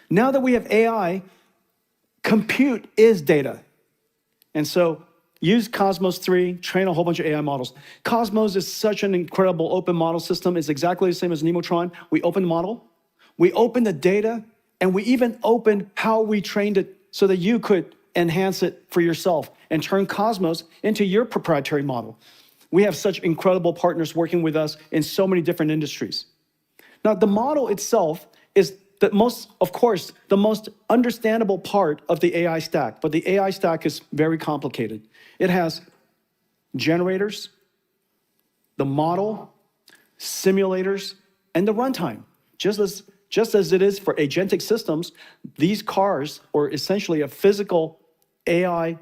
Now that we have AI, compute is data. And so use Cosmos 3, train a whole bunch of AI models. Cosmos is such an incredible open model system. It's exactly the same as Nemotron. We open the model, we open the data, and we even open how we trained it so that you could enhance it for yourself and turn Cosmos into your proprietary model. We have such incredible partners working with us in so many different industries. Now, the model itself is the most understandable part of the AI stack, but the AI stack is very complicated. It has generators, the model, simulators, and the runtime. Just as it is for agentic systems, these cars, or essentially a physical AI,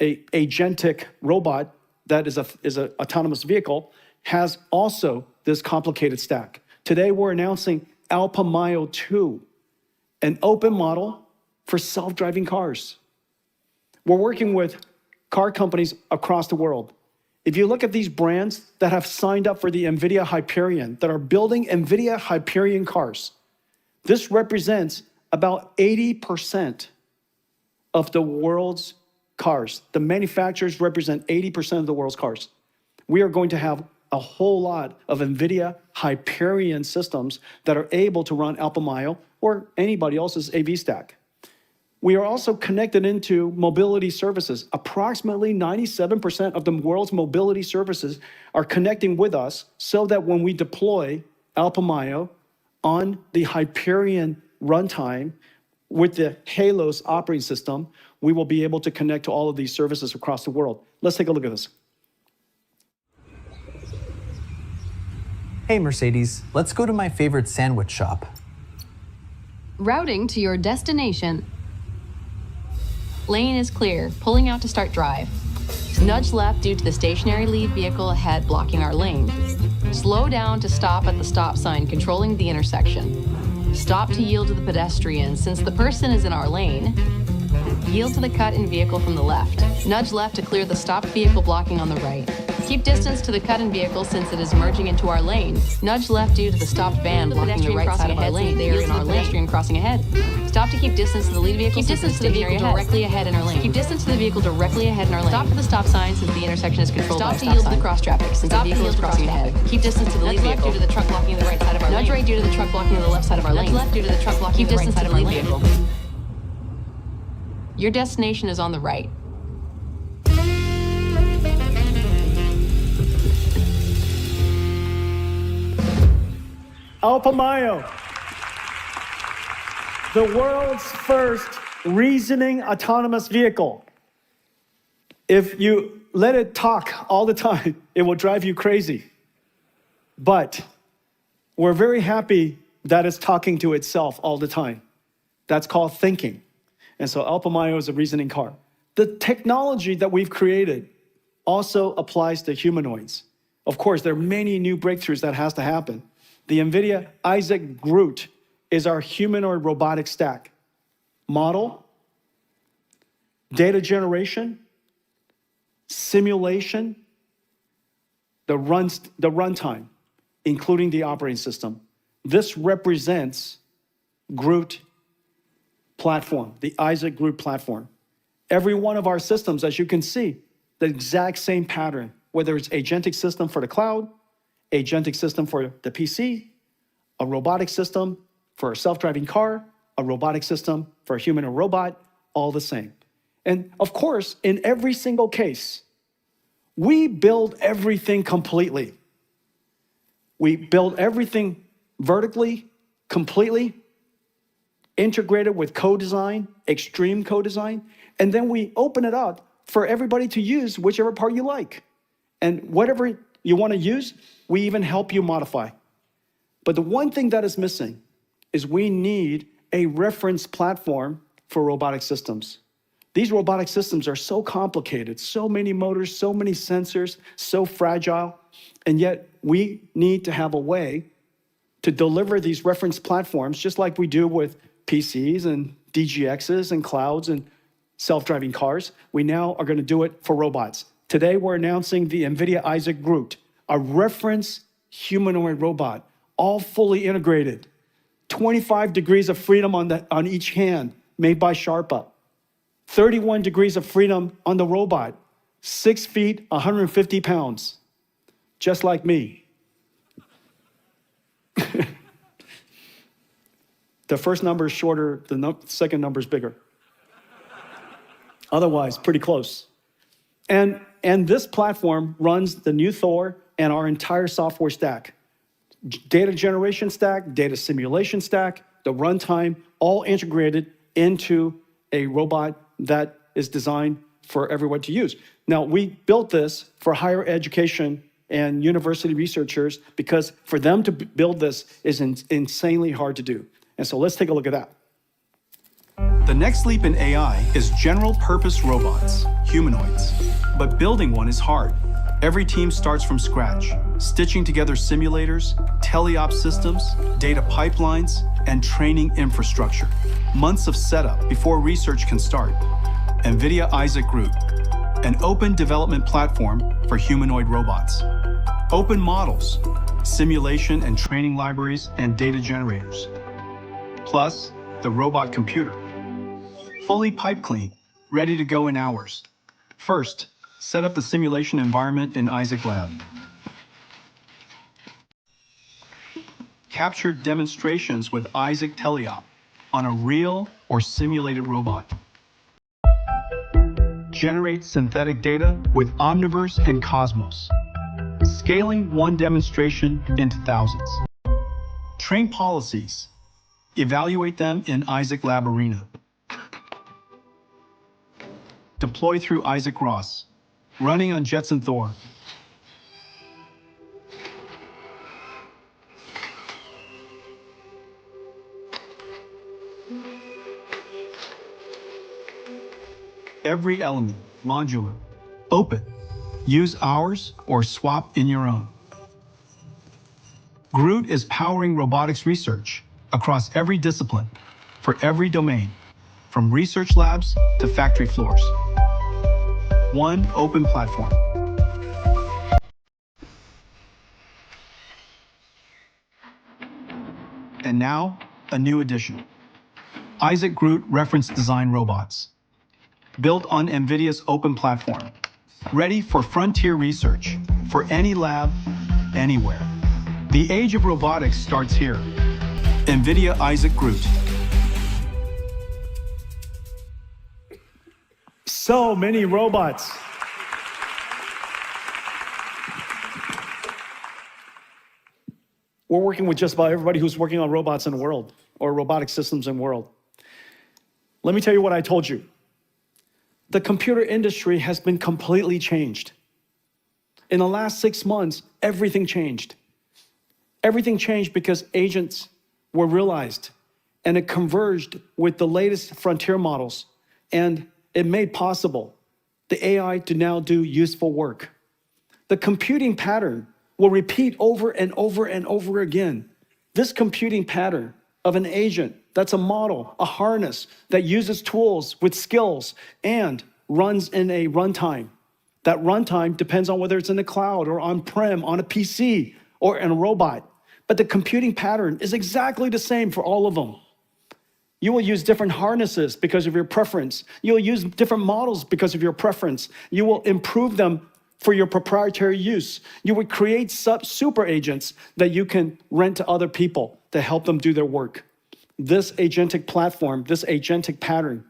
agentic robot that is an autonomous vehicle, has also this complicated stack. Today, we're announcing Alpamayo 2, an open model for self-driving cars. We're working with car companies across the world. If you look at these brands that have signed up for the NVIDIA Hyperion, that are building NVIDIA Hyperion cars, this represents about 80% of the world's cars. The manufacturers represent 80% of the world's cars. We are going to have a whole lot of NVIDIA Hyperion systems that are able to run Alpamayo or anybody else's AV stack. We are also connected into mobility services. Approximately 97% of the world's mobility services are connecting with us so that when we deploy Alpamayo on the Hyperion runtime with the Halos operating system, we will be able to connect to all of these services across the world. Let's take a look at this. Hey Mercedes, let's go to my favorite sandwich shop. Routing to your destination. Lane is clear, pulling out to start drive. Nudge left due to the stationary lead vehicle ahead blocking our lane. Slow down to stop at the stop sign controlling the intersection. Stop to yield to the pedestrian since the person is in our lane. Yield to the cut-in vehicle from the left. Nudge left to clear the stopped vehicle blocking on the right. Keep distance to the cut-in vehicle since it is merging into our lane. Nudge left due to the stopped van blocking the right side of our lane. They are in our lane. Pedestrian crossing ahead. Stop to keep distance to the lead vehicle. Keep distance to the vehicle directly ahead in our lane. Keep distance to the vehicle directly ahead in our lane. Stop for the stop sign since the intersection is controlled by a stop sign. Stop to yield to the cross traffic since the vehicle is crossing ahead. Keep distance to the lead vehicle. Nudge left due to the truck blocking the right side of our lane. Nudge right due to the truck blocking the left side of our lane. Nudge left due to the truck blocking the right side of our lane. Your destination is on the right. Alpha Mayo, the world's first reasoning autonomous vehicle. If you let it talk all the time, it will drive you crazy. But we're very happy that it's talking to itself all the time. That's called thinking. And so Alpha Mayo is a reasoning car. The technology that we've created also applies to humanoids. Of course, there are many new breakthroughs that has to happen. The NVIDIA Isaac GR00T is our humanoid robotic stack. Model, data generation, simulation, the runtime, including the operating system. This represents GR00T platform, the Isaac GR00T platform. Every one of our systems, as you can see, the exact same pattern, whether it's agentic system for the cloud, agentic system for the PC, a robotic system for a self-driving car, a robotic system for a human or robot, all the same. And of course, in every single case, we build everything completely. We build everything vertically, completely, integrated with co-design, extreme co-design, and then we open it up for everybody to use whichever part you like. And whatever you want to use, we even help you modify. But the one thing that is missing is we need a reference platform for robotic systems. These robotic systems are so complicated, so many motors, so many sensors, so fragile, and yet we need to have a way to deliver these reference platforms just like we do with PCs and DGXs and clouds and self-driving cars. We now are going to do it for robots. Today, we're announcing the NVIDIA Isaac GR00T, a reference humanoid robot, all fully integrated. 25 degrees of freedom on each hand, made by Sharpa. 31 degrees of freedom on the robot. 6 feet, 150 pounds, just like me. The first number is shorter, the second number is bigger. Otherwise, pretty close. And this platform runs the new Thor and our entire software stack. Data generation stack, data simulation stack, the runtime, all integrated into a robot that is designed for everyone to use. Now, we built this for higher education and university researchers because for them to build this is insanely hard to do. And so let's take a look at that. The next leap in AI is general-purpose robots, humanoids. But building one is hard. Every team starts from scratch, stitching together simulators, teleop systems, data pipelines, and training infrastructure. Months of setup before research can start. NVIDIA Isaac GR00T, an open development platform for humanoid robots. Open models, simulation and training libraries, and data generators. Plus, the robot computer. Fully pipe clean, ready to go in hours. First, set up the simulation environment in Isaac Lab. Capture demonstrations with Isaac Teleop on a real or simulated robot. Generate synthetic data with Omniverse and Cosmos. Scaling one demonstration into thousands. Train policies. Evaluate them in Isaac Lab Arena. Deploy through Isaac Ross, running on Jetson Thor. Every element, modular, Open. Use ours or swap in your own. Groot is powering robotics research across every discipline, for every domain, from research labs to factory floors. One open platform. And now, a new addition. Isaac Groot reference design robots. Built on NVIDIA's open platform. Ready for frontier research, for any lab, anywhere. The age of robotics starts here. NVIDIA Isaac Groot. So many robots. We're working with just about everybody who's working on robots in the world or robotic systems in the world. Let me tell you what I told you. The computer industry has been completely changed. In the last 6 months, everything changed. Everything changed because agents were realized and it converged with the latest frontier models, and it made possible the AI to now do useful work. The computing pattern will repeat over and over and over again. This computing pattern of an agent that's a model, a harness that uses tools with skills and runs in a runtime. That runtime depends on whether it's in the cloud or on-prem, on a PC, or in a robot. But the computing pattern is exactly the same for all of them. You will use different harnesses because of your preference. You'll use different models because of your preference. You will improve them for your proprietary use. You would create super agents that you can rent to other people to help them do their work. This agentic platform, this agentic pattern,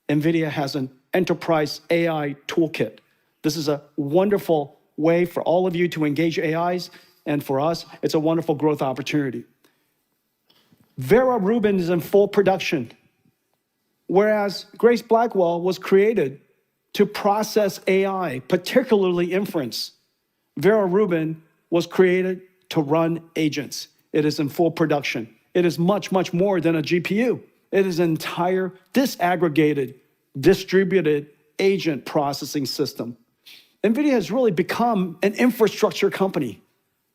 NVIDIA has an enterprise AI toolkit. This is a wonderful way for all of you to engage AIs, and for us, it's a wonderful growth opportunity. Vera Rubin is in full production, whereas Grace Blackwell was created to process AI, particularly inference. Vera Rubin was created to run agents. It is in full production. It is much, much more than a GPU. It is an entire disaggregated, distributed agent processing system. NVIDIA has really become an infrastructure company,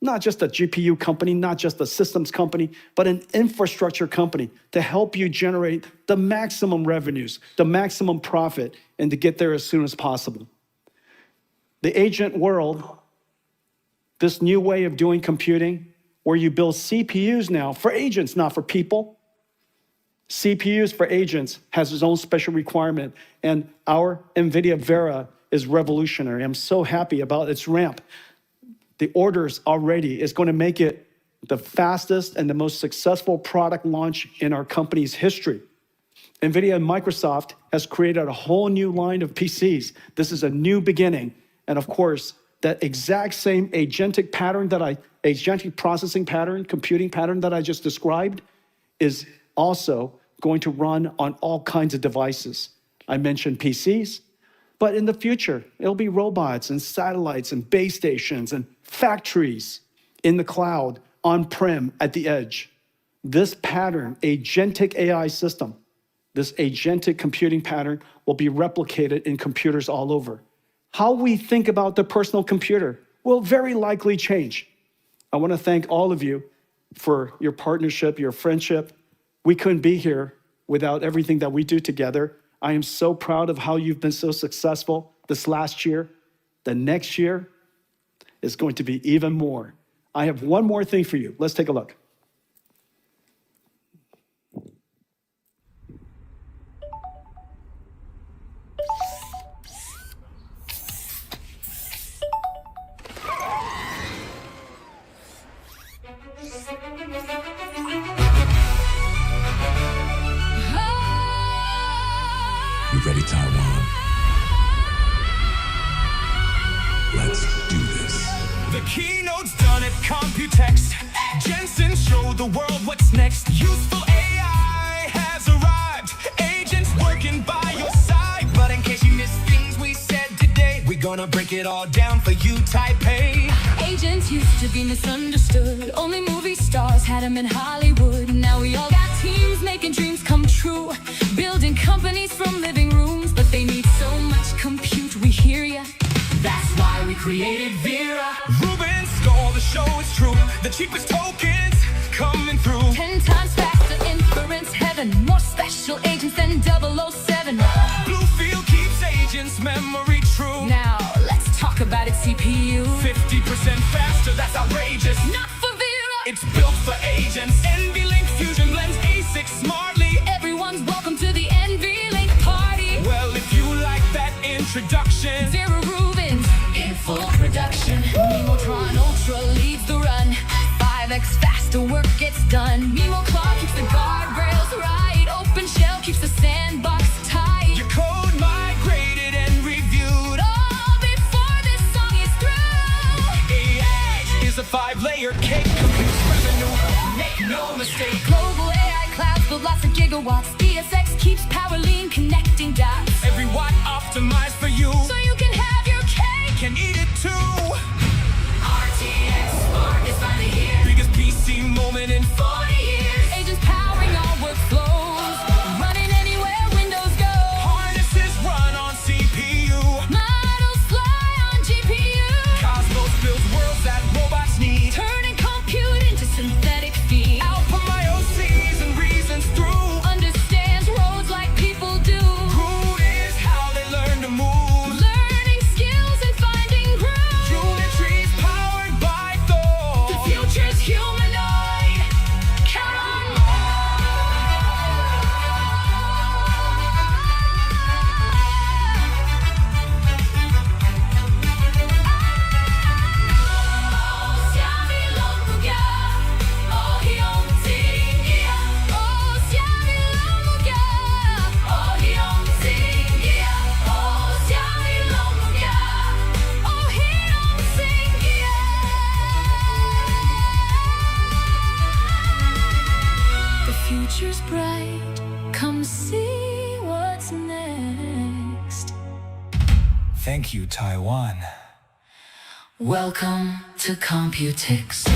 not just a GPU company, not just a systems company, but an infrastructure company to help you generate the maximum revenues, the maximum profit, and to get there as soon as possible. The agent world, this new way of doing computing, where you build CPUs now for agents, not for people. CPUs for agents has its own special requirement, and our NVIDIA Vera is revolutionary. I'm so happy about its ramp. The orders already is going to make it the fastest and the most successful product launch in our company's history. NVIDIA and Microsoft has created a whole new line of PCs. This is a new beginning. And of course, that exact same agentic pattern agentic processing pattern, computing pattern that I just described is also going to run on all kinds of devices. I mentioned PCs, but in the future, it'll be robots and satellites and base stations and factories in the cloud, on-prem, at the edge. This pattern, agentic AI system, this agentic computing pattern will be replicated in computers all over. How we think about the personal computer will very likely change. I want to thank all of you for your partnership, your friendship. We couldn't be here without everything that we do together. I am so proud of how you've been so successful this last year. The next year is going to be even more. I have one more thing for you. Let's take a look. You ready, Taiwan? Let's do this. The keynote's done at COMPUTEX. Jensen showed the world what's next. Useful AI has arrived. Agents working by your side. But in case you missed things we said today, we're gonna break it all down for you, Taipei. Agents used to be misunderstood. Only movie stars had them in Hollywood. Now we all got teams making dreams come true. Building companies from living rooms, but they need so much compute, we hear ya. created Vera. Ruben stole the show, it's true. The cheapest tokens coming through. 10 times faster inference heaven. More special agents than 007. Bluefield keeps agents' memory true. Now, let's talk about its CPU. 50% faster, that's outrageous. Not for Vera. It's built for agents. NVLink Fusion blends A6 smartly. Everyone's welcome to the NVLink party. Well, if you like that introduction, Vera Rubin's in full production. Memotron Ultra leads the run. 5x faster work gets done. Memo Claw keeps the guardrails right. OpenShell keeps the sandbox tight. your code migrated and reviewed. All before this song is through. AI is a 5-layer cake, computes revenue. Make no mistake. Global AI clouds build lots of gigawatts. ESX keeps power lean, connecting dots. Every watt optimized for you. So you can have your cake. Can eat it too. RTX Spark is finally here. Biggest PC moment in 40 years. Agents powering all workflows. Running anywhere Windows go. harnesses run on CPU. Models fly on GPU. Cosmos builds worlds that robots need. Turning compute into synthetic feed. Out from my OCs and reasons through. Understands roads like people do. Root is how they learn to move. Learning skills and finding grooves. Geometry's powered by Thor. The future's humanoid. Count on The future's bright. Come see what's next. Thank you, Taiwan. Welcome to COMPUTEX.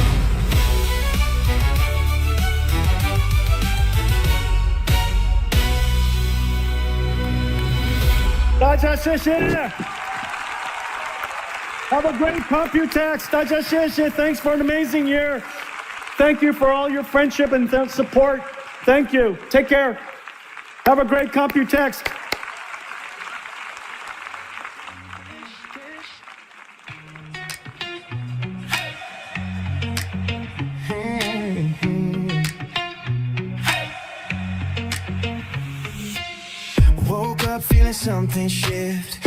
大家谢谢。Have a great COMPUTEX. 大家谢谢. Thanks for an amazing year. Thank you for all your friendship and support. Thank you. Take care. Have a great COMPUTEX. Woke up feeling something shift.